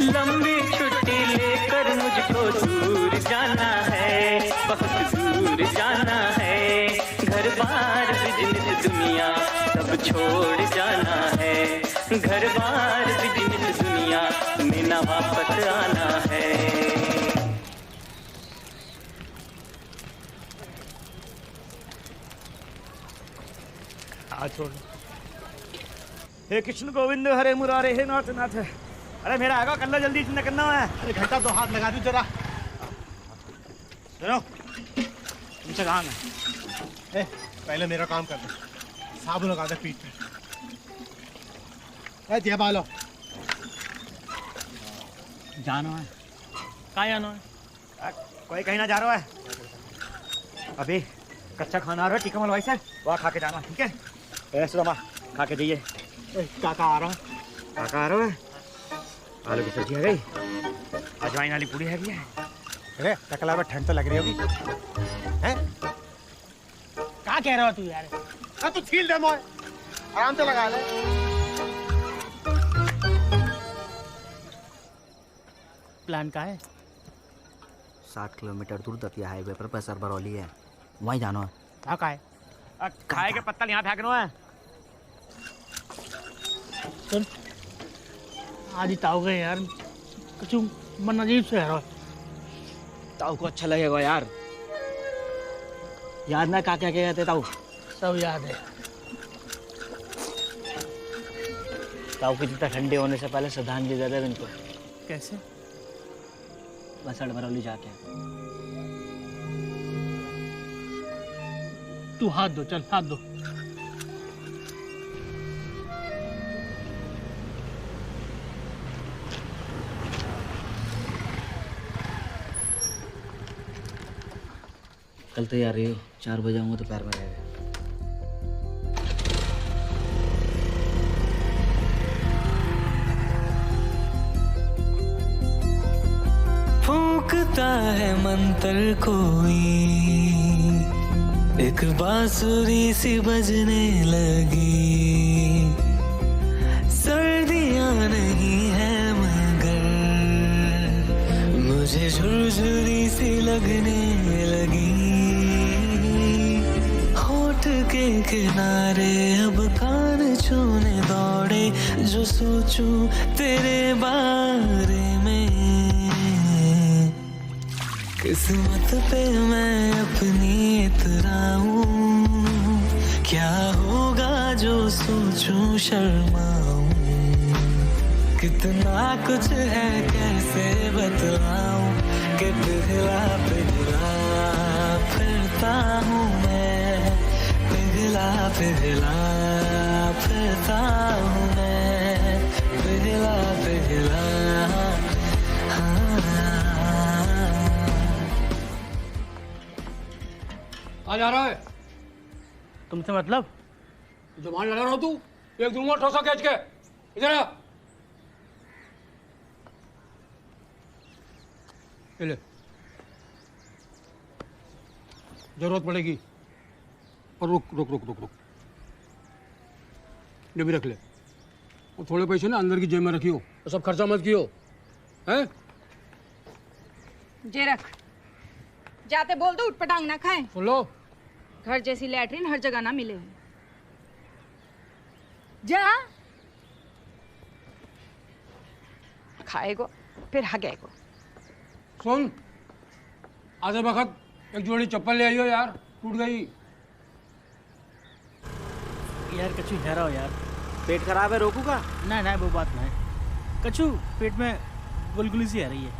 लंबी छुट्टी लेकर मुझको दूर जाना है, बहुत दूर जाना है। घर बार बिजनेस दुनिया सब छोड़ जाना है, घर बार बिजनेस दुनिया में ना वापस आना है। छोड़। हे कृष्ण गोविंद हरे मुरारे हे नाथ नाथ। अरे मेरा आगा कर लो जल्दी, चिंता करना है। अरे घंटा तो हाथ लगा दी जरा। सुनो, तुमसे कहाँ है? पहले मेरा काम कर दे, साबुन लगा दे पीठ पे। दिया बालो जाना है, कहाँ जाना है? कोई कहीं ना जा रहा है। अभी कच्चा खाना आ रहा है टीका मलवाई से, वहाँ खा के जाना, ठीक है? सुदामा खा के जाइए। काका आ रहा है। काका आ रहा है? आलू की सब्जी आ गई, अजवाइन वाली पूरी है भी है। अरे टकला में ठंड तो लग रही होगी, हैं? क्या कह रहा है तू यार? हाँ तू छील दे मोए, आराम से लगा ले। प्लान का है? 60 किलोमीटर दूर दतिया हाईवे पर पैसर बरौली है, वहीं जाना है। कहाँ का है? खाए के पत्ता यहाँ फेंकना है। सुन, आज ही ताऊ गए यार, कुछ मन अजीब से है। ताऊ को अच्छा लगेगा यार। याद ना क्या क्या कहते ताऊ? सब याद है। ताऊ की जितना ठंडे होने से पहले श्रद्धांजलि दे दे इनको। कैसे? बसड़ बरौली जाके। तू हाथ दो, चल हाथ दो। कल तैयार रही हो, 4 बजे आऊँगा तो पैर में रहेगा। फूंकता है मंत्र कोई, एक बांसुरी सी बजने लगी। सर्दियाँ नहीं है मगर मुझे झुरझुरी सी लगने लगी। होठ के किनारे अब कान छूने दौड़े, जो सोचूं तेरे बारे में। किस्मत पे मैं अपनी इतराऊं, क्या होगा जो सोचूं शर्माऊं। कितना कुछ है कैसे बतलाऊं, कि पिघला पिघला फिरता हूँ मैं, पिघला पिघला फिरता हूँ मैं, पिघला पिघला। आ जा रहा है? तुमसे मतलब? जुबान लगा रहा हो तू, एक दूंगा ठोसा खींच के। इधर आ। ले, जरूरत पड़ेगी और रुक रुक रुक रुक रुक, ये भी रख ले। और थोड़े पैसे ना अंदर की जेब में रखियो, तो सब खर्चा मत कियो, हैं? जे रख, जाते बोल दो उठपटांग ना खाए। सुन लो, घर जैसी लैट्रिन हर जगह ना मिले। जा खाएगो फिर हगेगो। सुन, आधे वक्त एक जोड़ी चप्पल ले आइयो यार, टूट गई। यार कछु ठहराओ यार, पेट खराब है, रोकूगा? नहीं नहीं वो बात नहीं। कछु पेट में गुलगुली सी आ रही है।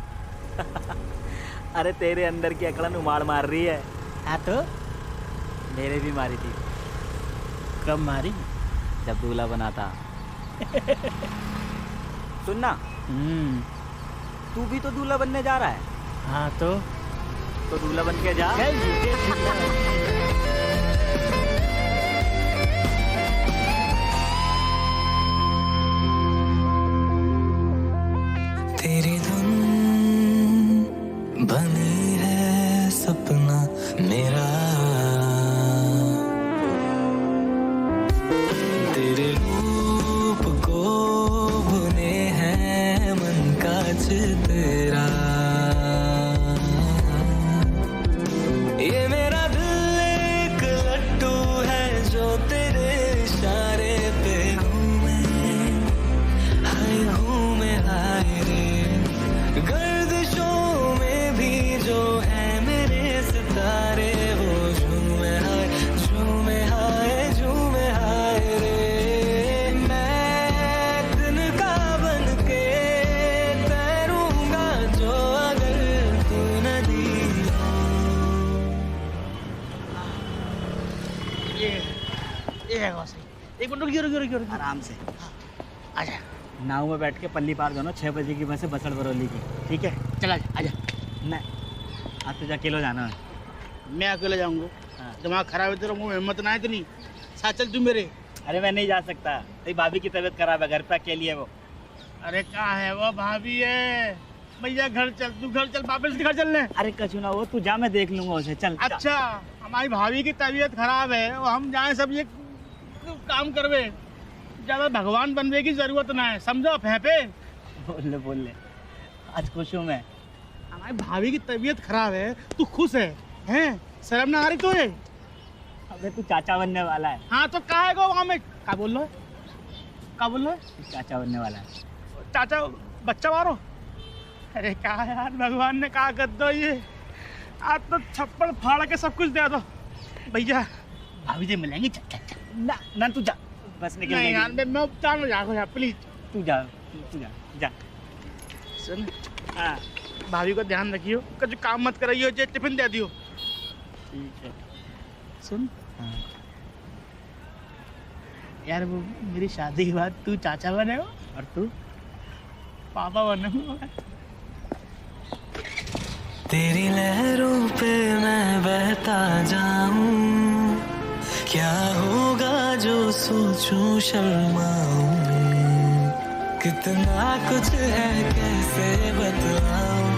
अरे तेरे अंदर की अकड़न उमाड़ मार रही है। हाँ तो मेरे भी मारी थी। कब मारी? जब दूल्हा बना था। सुनना, तू भी तो दूल्हा बनने जा रहा है। हाँ तो दूल्हा बन के जा। तेरी धुन बनी है सपना मेरा, तेरे रूप को बुने हैं मन का चितरा। ये मेरा दिल एक लट्टू है जो तेरे इशारे पे घूमे, हाय रे। गर्दिशों में भी जो है मेरे सितारे, वो झूमे हाय रे। मैं तिनका बन के तैरूंगा जो अगर तू नदी हो। ये है सही। एक मिनट रुकिए। आराम से आजा। नाव में बैठ के पल्ली पार दोनों 6 बजे की बस है बसड़ बरौली की। ठीक है, चला आजा। नहीं, आज तुझे अकेले जाना है। मैं अकेले जाऊंगा? दिमाग खराब है तेरा, मुंह में हिम्मत ना है इतनी। साथ चल तू मेरे। अरे मैं नहीं जा सकता, तेरी भाभी की तबीयत खराब है, घर पे अकेली है वो। अरे कहाँ है वो भाभी है? भैया घर चल, तू घर चल, वापस घर चलने। अरे कछु ना वो, तू जा, मैं देख लूंगा उसे। चल। अच्छा, हमारी भाभी की तबीयत खराब है और हम जाए सब ये काम करवे। ज्यादा भगवान बनने की जरूरत ना है, समझो। फेंपे बोल ले, आज खुश हूँ मैं। हमारी भाभी की तबीयत खराब है, तू खुश है? हैं? शर्म ना आ रही तुझे? अबे तू चाचा बनने वाला है। हाँ तो कहा है वहाँ में? क्या बोल रहा है? चाचा बनने वाला है। चाचा बच्चा मारो? अरे क्या यार, भगवान ने कहा कर दो ये। आज तो छप्पड़ फाड़ के सब कुछ दे दो। भैया भाभी से मिलेंगे। ना तू जा, बस निकल। नहीं यार, मैं उपचार में जाऊँ यार, प्लीज। तू जा। सुन, हाँ, भाभी को ध्यान रखियो, कुछ काम मत कराइयो, जो टिफिन दे दियो। ठीक है। सुन, यार वो मेरी शादी के बाद तू चाचा बनेगा और तू पापा बनेगा। तेरी लहरों पे मैं बहता जाऊं, क्या होगा जो सोचूं शर्माऊं। कितना कुछ है कैसे बतलाऊं,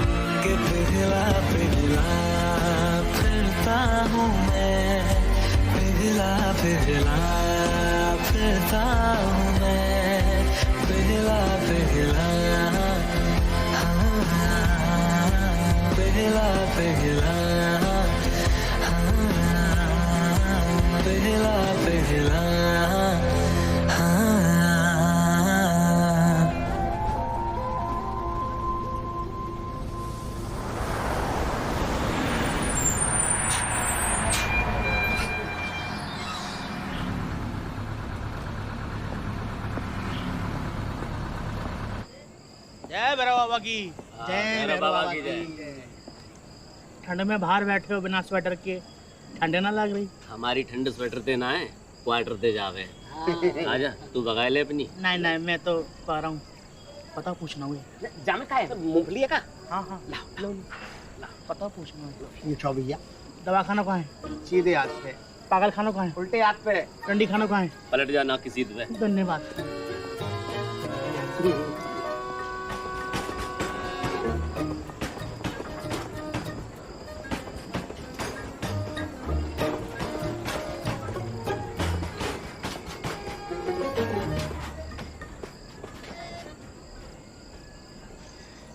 कि पिघला फिरता हूँ मैं, पिघला फिरता हूँ मैं, पिघला पिघला पिघला जय भैरव बाबा की जय। भैरव बाबा की जय। ठंड में बाहर बैठे हो बिना स्वेटर के, ठंड ना लग रही? हमारी ठंड स्वेटर देना है, क्वार्टर दे जावे। आजा तू बगाए ले अपनी। नहीं मैं तो पा रहा हूँ। पता पूछना हुई जामे का है मूंगफली का। हाँ लो पता पूछना है। पूछो भैया। दवा खाना कहाँ है? सीधे हाथ पे। पागल खाना कहाँ है? उल्टे हाथ पे। डंडी खाना कहाँ है? पलट जाना किसी पे। धन्यवाद।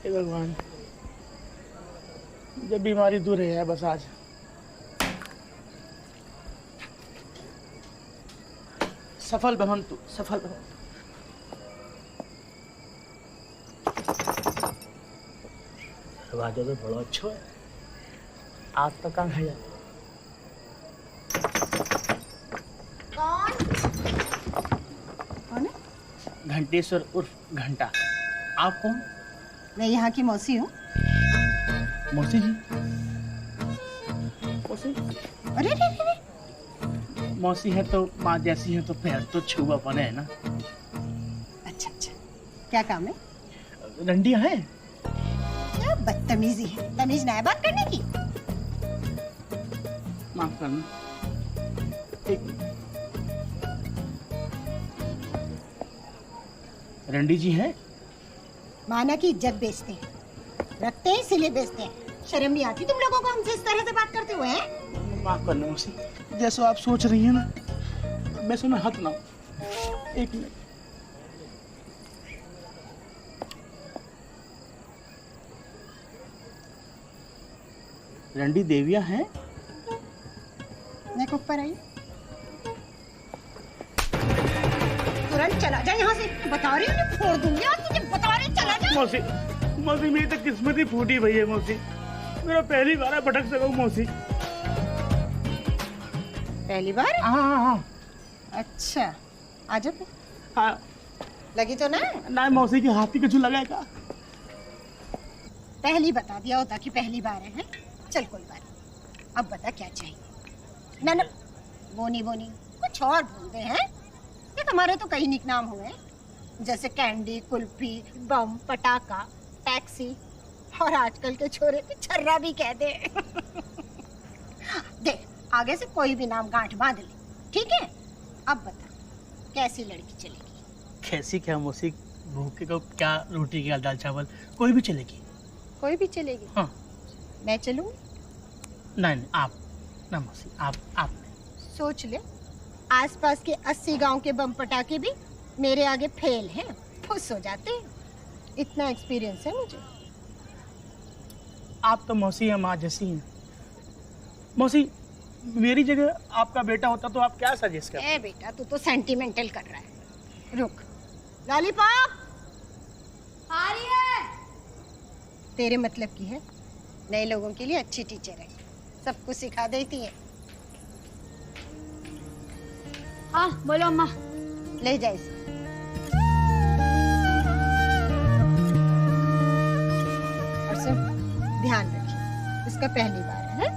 भगवान, जब बीमारी दूर है बस आज। सफल भवन्तु, सफल भवन्तु। दरवाजा तो बड़ा अच्छा है, आज तक कहाँ है? कौन है? घंटेश्वर उर्फ घंटा। आप कौन? मैं यहाँ की मौसी हूँ। मौसी जी, मौसी, अरे रे रे रे। मौसी है तो माँ जैसी है तो पैर तो छुआ पड़े है ना। अच्छा अच्छा, क्या काम है? रंडिया है। क्या बदतमीजी है, तमीज ना है बात करने की। माफ करना। एक मिनट। रंडी जी है? माना की इज्जत बेचते हैं, रखते हैं इसीलिए बेचते हैं। शर्म नहीं आती तुम लोगों को हमसे इस तरह से बात करते हुए हैं? माफ करना मौसी, जैसा आप सोच रही हैं ना वैसे मैं हक ना। एक मिनट। रंडी देविया है? मैं ऊपर आई। तुरंत चला जा यहाँ से, बता रही हूँ फोड़ दूंगी आज तुझे, बता रही चला जा। मौसी, मौसी मेरी तो किस्मत ही फूटी भई है मौसी। मेरा पहली बार है भटक सका मौसी। पहली बार? हाँ। अच्छा, आ जा फिर। हाँ। लगी तो ना? ना मौसी के हाथ की कुछ लगाएगा। पहली बता दिया होता कि पहली बार है? चल कोई बात नहीं। अब बता क्या चाहिए? ना ना, बोनी बोनी कुछ और बोलते हैं। देख हमारे तो कई निक नाम हुए, जैसे कैंडी, कुल्फी, बम, पटाखा, टैक्सी, और आजकल के छोरे तो छर्रा भी कह दे। देख आगे से कोई भी नाम गांठ बांध ले, ठीक है? अब बता कैसी लड़की चलेगी? कैसी क्या मौसी, भूखे को क्या रोटी क्या दाल चावल कोई भी चलेगी। कोई भी चलेगी? हाँ। मैं चलूँ? नहीं आप ना मौसी, आप सोच ले, आसपास के 80 गांव के बम पटाखे भी मेरे आगे फेल हैं, फुस हो जाते हैं। इतना एक्सपीरियंस है मुझे। आप तो मौसी है माँ जैसी हैं। मौसी मेरी जगह आपका बेटा होता तो आप क्या सजेस्ट करते? ए बेटा तू तो सेंटिमेंटल कर रहा है। रुक, लॉलीपॉप आ रही है। तेरे मतलब की है, नए लोगों के लिए अच्छी टीचर है, सब कुछ सिखा देती है। हाँ बोलो अम्मा। ले जा इसे। और सुन, ध्यान रखिए, इसका पहली बार है।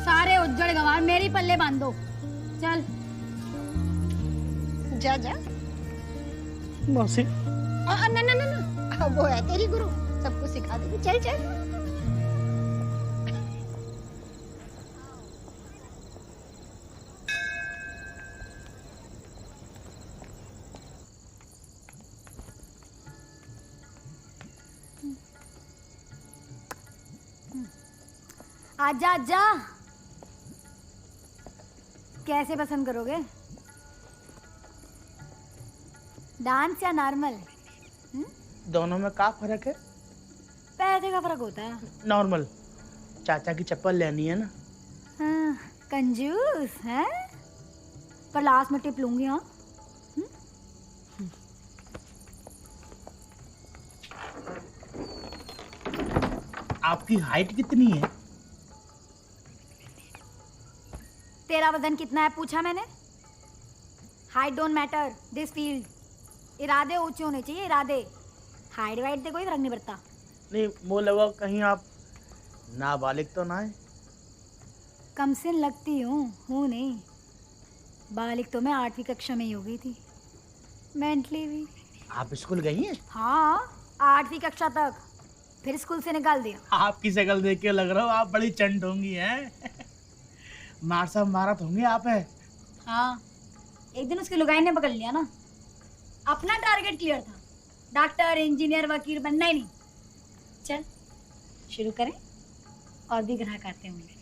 सारे उज्जड़ गवार मेरी पल्ले बांध दो। चल जा जा। मौसी ना ना ना ना, वो है तेरी गुरु, सब कुछ सिखा देगी। चल चल। आजा आजा। कैसे पसंद करोगे, डांस या नॉर्मल? दोनों में क्या फर्क है? पैसे का फर्क होता है। नॉर्मल। चाचा की चप्पल लेनी है ना। हाँ, कंजूस है, पर लास्ट में टिप लूंगी। हाँ आपकी हाइट कितनी है? तेरा वजन कितना है पूछा मैंने? Height don't matter this field. इरादे ऊंचे होने चाहिए, इरादे। हाइट वाइट से कोई फर्क नहीं पड़ता। नहीं वो लगा कहीं आप नाबालिग तो ना है? कम से लगती हूँ नहीं। बालिग तो मैं 8वीं कक्षा में ही हो गई थी, मेंटली भी। आप स्कूल गई हैं? हाँ 8वीं कक्षा तक, फिर स्कूल से निकाल दिया। आपकी शक्ल देख के लग रहा हो आप बड़ी चंट होंगी हैं। मार साहब मारा तो होंगे आप है। हाँ एक दिन उसकी लुगाई ने पकड़ लिया ना। अपना टारगेट क्लियर था, डॉक्टर इंजीनियर वकील बनना ही नहीं। चल शुरू करें, और भी ग्राहक आते होंगे।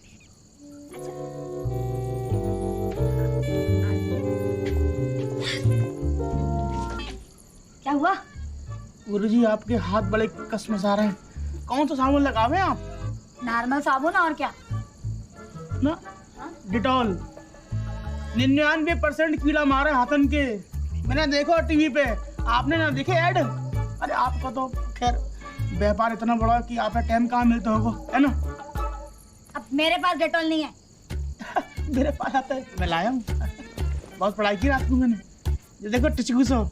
क्या हुआ? गुरुजी आपके हाथ बड़े कसमसा रहे हैं। कौन सा साबुन लगावे आप? नॉर्मल साबुन और क्या ना, डिटॉल। 99% कीड़ा मारे हाथन के। मैंने देखो टीवी पे, आपने ना देखे ऐड? अरे आपका तो खैर व्यापार इतना बड़ा कि आप टाइम कहाँ मिलता होगा, है ना? अब मेरे पास डेटॉल नहीं है। मेरे पास आता है, मैं लाया हूँ। बहुत पढ़ाई की रात को मैंने। ये देखो टिचगुसो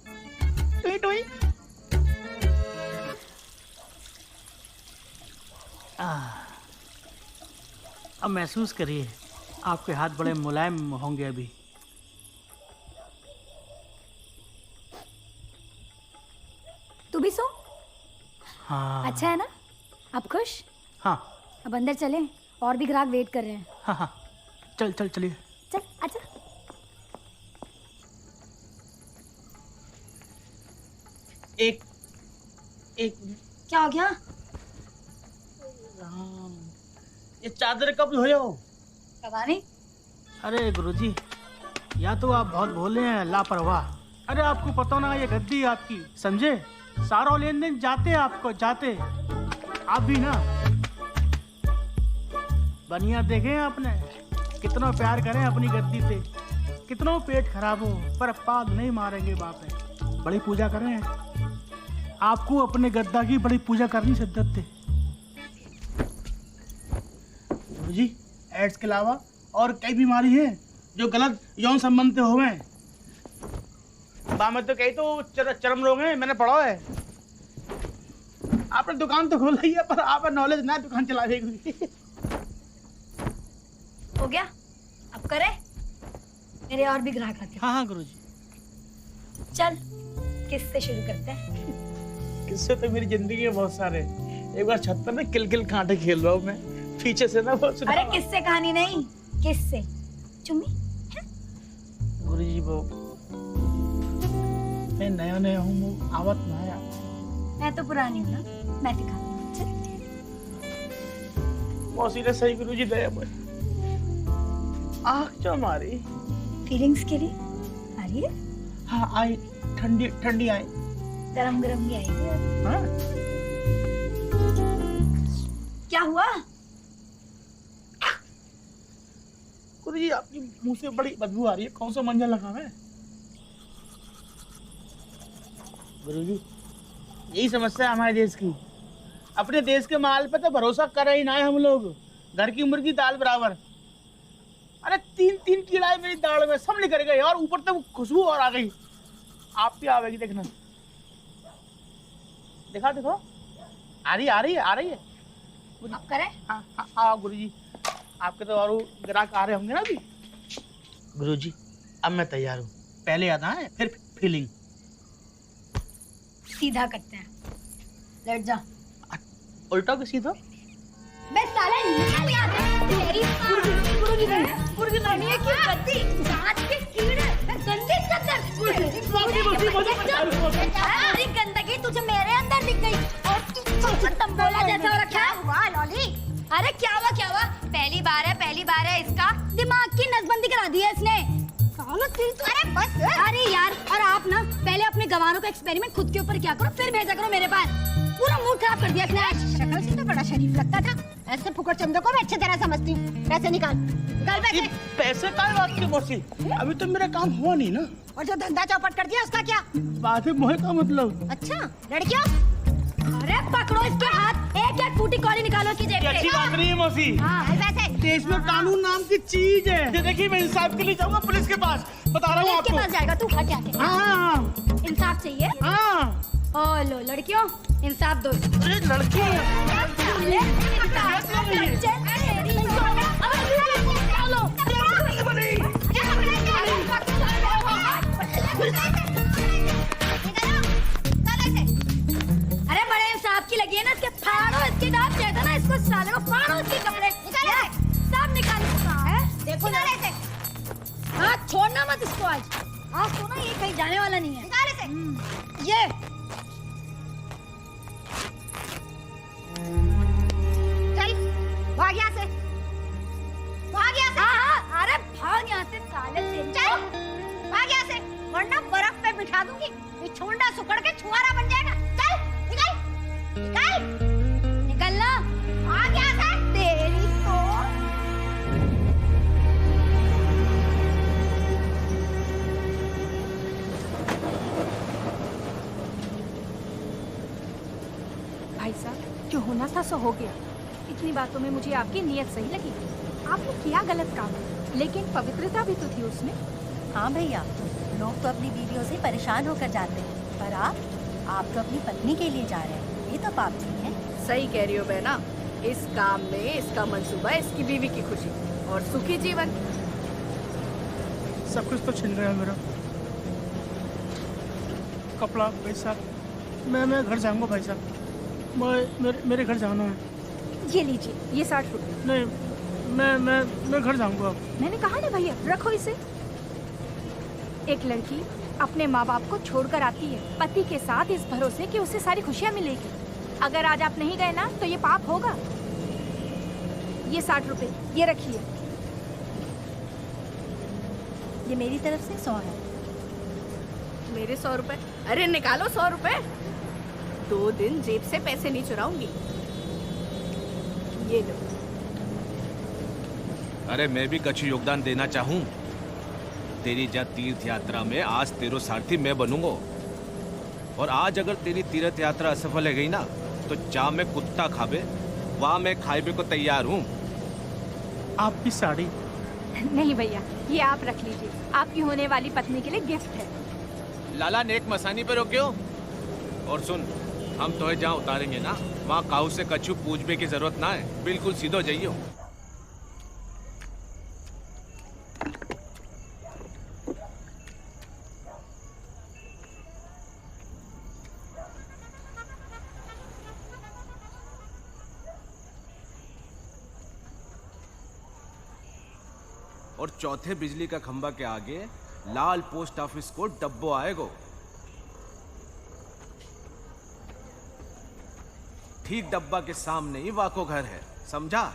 टुई टुई। अब महसूस करिए, आपके हाथ बड़े मुलायम होंगे अभी। तू भी सो। हाँ। अच्छा है ना? अब खुश? हाँ। अब अंदर चलें, और भी ग्राहक वेट कर रहे हैं। हाँ हाँ, चलिए। चल अच्छा। एक क्या हो गया? राम, ये चादर कब धोए हो? पता नहीं। अरे गुरुजी, या तो आप बहुत भोले हैं, लापरवाह। अरे आपको पता ना, ये गद्दी आपकी, समझे? सारा लेन देन जाते आपको, जाते। आप भी ना बनिया देखे आपने, कितना प्यार करें अपनी गद्दी से, कितना पेट खराब हो पर पाग नहीं मारेंगे बाप है। बड़ी पूजा करें, आपको अपने गद्दा की बड़ी पूजा करनी सिद्धत थे। जी, एड्स के अलावा और कई बीमारी हैं जो गलत यौन संबंध से हुए हैं। में तो कई तो चरम रोग हैं, मैंने पढ़ा है। आपने दुकान तो खोल ली है, पर आप नॉलेज ना दुकान चला देगी। हो गया? अब करे? मेरे और भी ग्राहक आते हैं। हाँ गुरुजी। चल, किससे शुरू करते हैं? किससे तो मेरी जिंदगी में बहुत सारे। एक बार छत पर ना किल कांटे खेल रहा हूँ मैं, पीछे से ना बहुत। अरे किससे कहानी नहीं, किससे? चुम्मी? गुरुजी वो मैं नया हूँ, वो आवत ना है। मैं तो पुरानी हूँ ना, मैं दिखाऊँ। मौसी ने सही गुरुजी दया पर आँख जो हमारी फीलिंग्स के लिए आ रही है। हाँ आई, ठंडी आई, गरम भी आएगी। हाँ? क्या हुआ? गुरुजी आपकी मुंह से बड़ी बदबू आ रही है, कौन सा मंजर लगा है? गुरुजी, यही समस्या है हमारे देश की। अपने देश के माल पे तो भरोसा कर ही ना है हम लोग, घर की मुर्गी दाल बराबर। अरे तीन कीड़ा है मेरी दाल में, सब निकल गए और ऊपर से वो खुशबू और आ गई। आप भी आवेगी, देखना। देखो, आ रही है। आप करें? हाँ गुरुजी, आपके तो और ग्राहक आ रहे होंगे ना अभी। गुरुजी, अब मैं तैयार हूँ। पहले याद आए, फिर फीलिंग। सीधा करते हैं, लेट जा। उल्टा के सीधा? बे साले, निकल यहाँ से। तेरी गुरुजी नहीं है कि गद्दी, जांच के कीड़े, गंदी चद्दर। सारी गंदगी तुझे मेरे अंदर दिख गई और तू तंबोला जैसा हो रखा है। वाह लॉली, अरे क्या हुआ? पहली बार है इसका दिमाग की नसबंदी करा दी है इसने। अरे बस। अरे यार, और आप ना पहले अपने गवारों का एक्सपेरिमेंट खुद के ऊपर क्या करो, फिर भेजा करो मेरे पास। पूरा मूड खराब कर दिया इसने। शक्ल से तो बड़ा शरीफ लगता था, ऐसे फुकट चंदों को मैं अच्छी तरह समझती हूँ। पैसे निकाल पैसे। पैसे का बात की मौसी, अभी तो मेरा काम हुआ नहीं ना। और जो धंधा चौपट कर दिया उसका क्या? बात है मोहे का मतलब। अच्छा लड़कियों, अरे पकड़ो इसके हाथ, एक फूटी कौड़ी निकालो इसकी जेब से। अच्छी बात नहीं है मौसी। देश में कानून नाम की चीज है। देखिए, मैं इंसाफ के लिए जाऊंगा पुलिस के पास, बता रहा हूँ आपको। पुलिस के पास जाएगा तू? हट जाके। हाँ। इंसाफ चाहिए? हाँ। ओ लो लड़कियों, इंसाफ दो। अरे लड़कियों, अरे बड़े इंसाफ की लगी है ना, इसके फाड़ो इसके दांत, कहता ना इसको साले को फाड़ो इसके कपड़े, सब निकालो। देखो ना ऐसे, हाँ छोड़ना मत इसको आज। हाँ सुनो, ये कहीं जाने वाला नहीं है। निकाल इसे। ये चल भाग यहाँ से, भाग यहाँ से। हाँ, अरे भाग यहाँ से साले से। चल भाग यहाँ से, वरना बर्फ पे बिठा दूंगी, ये छोंडा सुकड़ के छुआरा बन जाएगा। चल निकल, निकलना। भाग यहाँ से। तेरी तो भाई साहब, जो होना था सो हो गया। इतनी बातों में मुझे आपकी नीयत सही लगी। आपने किया गलत काम, लेकिन पवित्रता भी तो थी उसमें। हाँ भैया, लोग तो अपनी बीवियों से परेशान होकर जाते हैं, पर आप तो अपनी पत्नी के लिए जा रहे हैं, ये तो पाप नहीं है। सही कह रही हो बहना, इस काम में इसका मंसूबा इसकी बीवी की खुशी और सुखी जीवन। सब कुछ तो छिन गया मेरा, कपड़ा, पैसा। मैं घर जाऊंगा भाई साहब, मेरे घर जाना है। ये लीजिए, ये 60 रुपए। नहीं, मैं घर जाऊंगा। मैंने कहा ना भैया, रखो इसे। एक लड़की अपने माँ बाप को छोड़कर आती है पति के साथ इस भरोसे कि उसे सारी खुशियाँ मिलेगी। अगर आज आप नहीं गए ना तो ये पाप होगा। ये 60 रुपए, ये रखिए। ये मेरी तरफ से 100 है। मेरे 100 रुपए? अरे निकालो 100 रुपए। 2 दिन जेब से पैसे नहीं चुराऊंगी। ये लो। अरे मैं भी कुछ योगदान देना चाहूँ। तेरी जब तीर्थ यात्रा में आज तेरो सारथी मैं बनूंगा, और आज अगर तेरी तीर्थ यात्रा असफल है गई ना तो जा में कुत्ता खाबे वहाँ मैं खाइबे को तैयार हूँ। आपकी साड़ी? नहीं भैया, ये आप रख लीजिए, आपकी होने वाली पत्नी के लिए गिफ्ट है। लाला नेक मसानी पे रोक्यो। और सुन, हम तो जहाँ उतारेंगे ना वहाँ काऊ से कछु पूछने की जरूरत ना है, बिल्कुल सीधो जाइयो। और चौथे बिजली का खंबा के आगे लाल पोस्ट ऑफिस को डब्बो आएगो। ठीक डब्बा के सामने ही वाको घर है, समझा?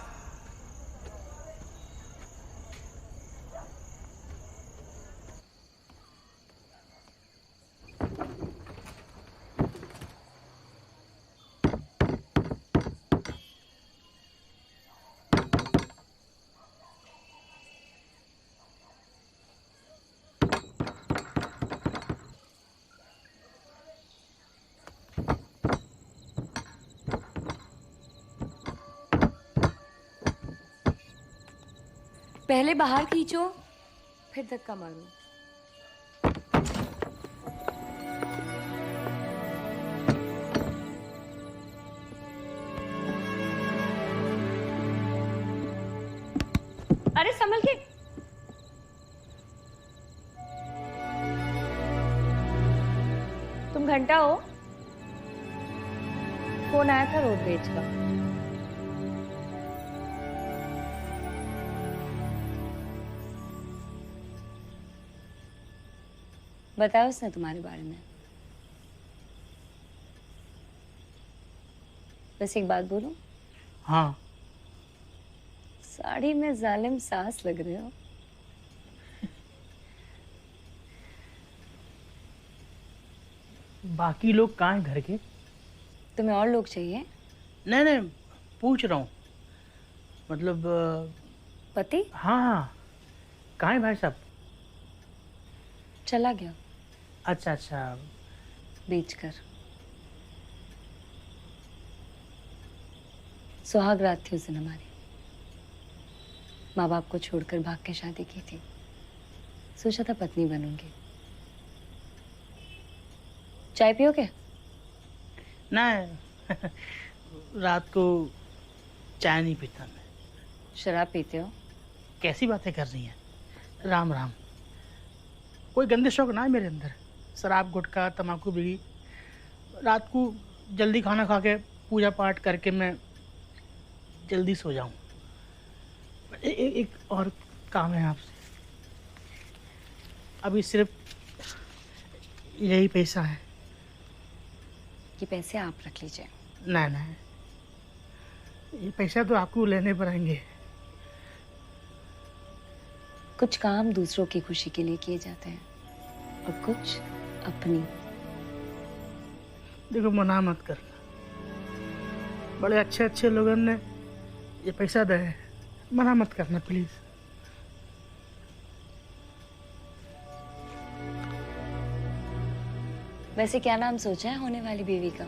पहले बाहर खींचो, फिर धक्का मारो। अरे संभल के। तुम घंटा हो? फोन आया था रोडवेज का। बताया उसने तुम्हारे बारे में? बस एक बात बोलूं? हाँ। साड़ी में जालिम सास लग रहे हो। बाकी लोग कहाँ हैं घर के? तुम्हें और लोग चाहिए? नहीं, पूछ रहा हूँ। मतलब पति? हाँ, कहाँ है भाई साहब? चला गया। अच्छा। बेचकर। सुहाग रात थी उस दिन हमारी। माँ बाप को छोड़कर भाग के शादी की थी। सोचा था पत्नी बनूंगी। चाय पियोगे? नहीं, रात को चाय नहीं पीता मैं। शराब पीते हो? कैसी बातें कर रही हैं? राम राम। कोई गंदे शौक ना है मेरे अंदर। शराब, गुटखा, तम्बाकू, बीड़ी। रात को जल्दी खाना खा के पूजा पाठ करके मैं जल्दी सो जाऊं। एक और काम है आपसे। अभी सिर्फ यही पैसा है। ये पैसे आप रख लीजिए। नहीं, ये पैसा तो आपको लेने पड़ेंगे। कुछ काम दूसरों की खुशी के लिए किए जाते हैं और कुछ अपनी। देखो, मना मत करना। बड़े अच्छे लोगों ने ये पैसा दे, मना मत करना प्लीज। वैसे क्या नाम सोचा है होने वाली बीवी का?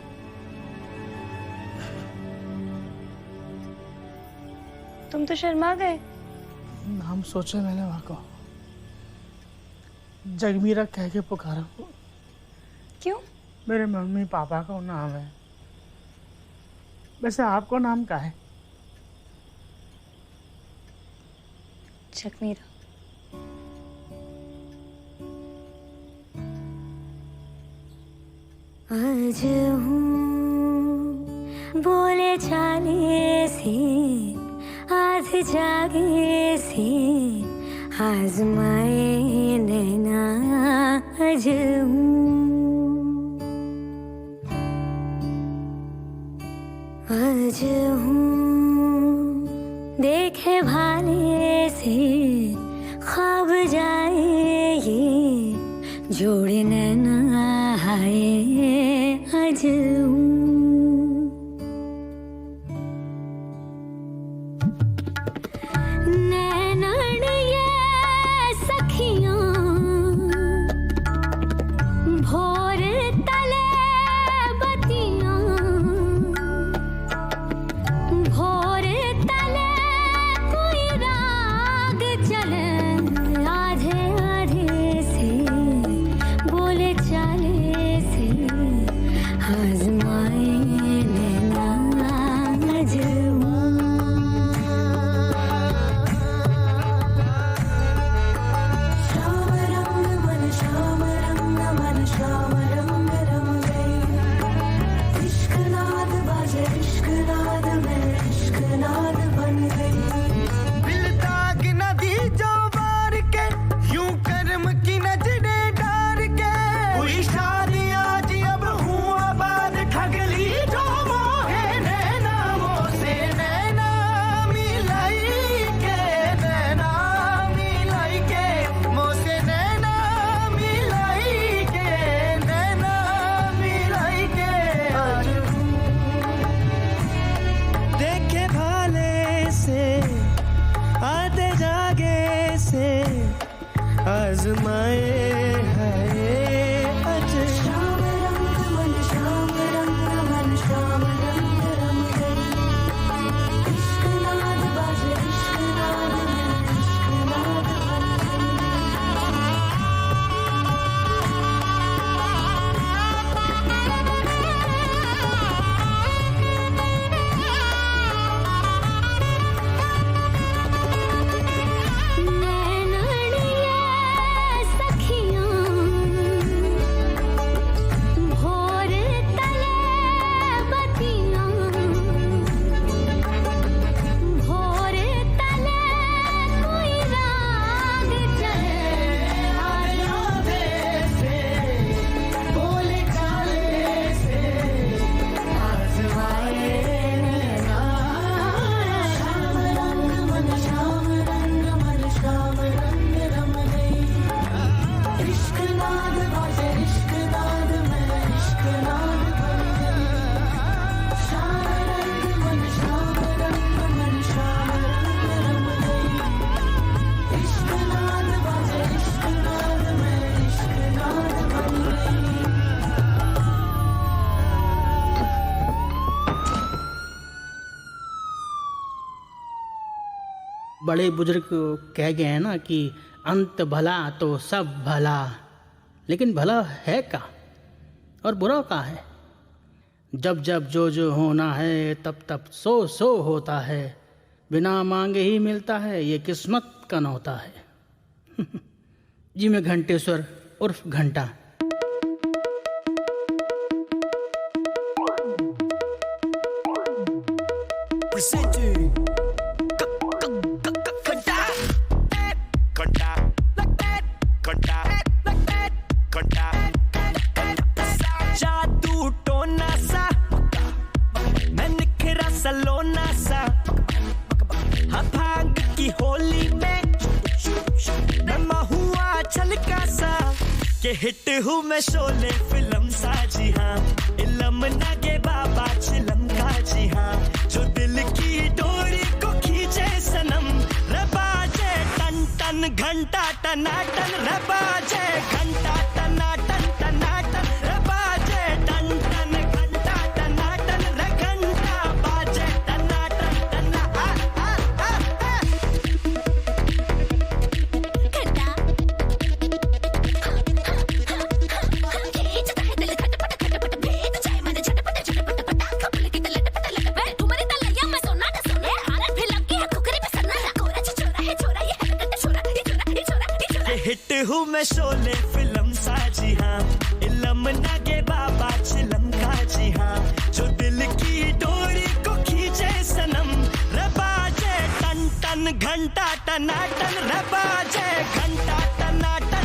तुम तो शर्मा गए। नाम सोचे मैंने वहाँ को जगमीरा कह के पुकारा। क्यों? मेरे मम्मी पापा का नाम है। वैसे आपको नाम क्या है? शक नहीं रहा। आज हूँ बोले चाले से, आध जागे से, आजमाए नैना आज आज हूँ देखे भाले से, ख्वाब जाए ये जोड़े नैना आए आज नैनन ये सखियाँ भोर तले बतियाँ, भोर तले कोई राग चले आधे आधे से, बोले चाले से, आजमाए नैना आज श्याम रंग मन श्याम रंग मन श्याम रंग रंग गई, इश्क नाद बाजे इश्क नाद में इश्क नाद बन गई। दिल दाग न दी जो बार के, यूं कर्म की नजरे डार के, हुई शादी आज अब हूँ आबाद, ठगली जो मोहे नैना मोसे नैना मिलाई के, नैना मिलाई के, मोसे नैना मिलाई के, नैना मिलाई के। आज देखे भाले से, आधे जागे से, आजमाए है आज श्याम रंग मन श्याम रंग मन श्याम रंग रंग गई, इश्क नाद बाजे इश्क नाद में इश्क नाद बन गई। नैनन ये सखियाँ भोर तले बतियाँ, भोर तले कोई राग चले आधे से, बोले चाले से, आजमाए नैना श्याम रंग मन श्याम रंग मन श्याम रंग रंग गई, इश्क नाद बाजे इश्क नाद में इश्क नाद बन गई। श्याम रंग मन श्याम रंग मन श्याम रंग रंग गई, इश्क नाद बाजे इश्क नाद में इश्क नाद बन गई। बड़े बुजुर्ग कह गए हैं ना कि अंत भला तो सब भला, लेकिन भला है का और बुरा का है? जब जब जो जो होना है तब तब सो सो होता है, बिना मांगे ही मिलता है ये किस्मत का नौता है। जी मैं घंटेश्वर उर्फ घंटा। Presenting जादू टोना सा, मैं निखरा सलोना सा, हाँ भांग की होली में मैं महुआ छलका सा, के हिट हूँ मैं शोले फिल्म सा। जी हाँ इलम नागे बाबा चिलम का, जी हाँ जो दिल की डोरी को खींचे सनम, रबाजे टन टन घंटा टनाटन, रबाजे घंटा टनाटन टनाटन, रबाजे टन टन घंटा टनाटन, रे घंटा बाजे टनाटन टना आ आ आ आ। घंटा खींचता है दिल खटपट खटपट, भेद जाए मन झटपट झटपट, पटाखा पुल की तलटपट लटपट, तुम्हारी तलैया मैं सोना न सोने, हारत फिल्म की है कुकरी पे सन्ना, कोरा छिछोरा है छोरा ये हरकत तू मैं शोले फिल्म साजी हाँ इलम नागे बाबा चिलम का जी हाँ जो दिल की डोरी को खींचे सनम रबाजे टन टन घंटा टनाटन रबाजे घंटा टनाटन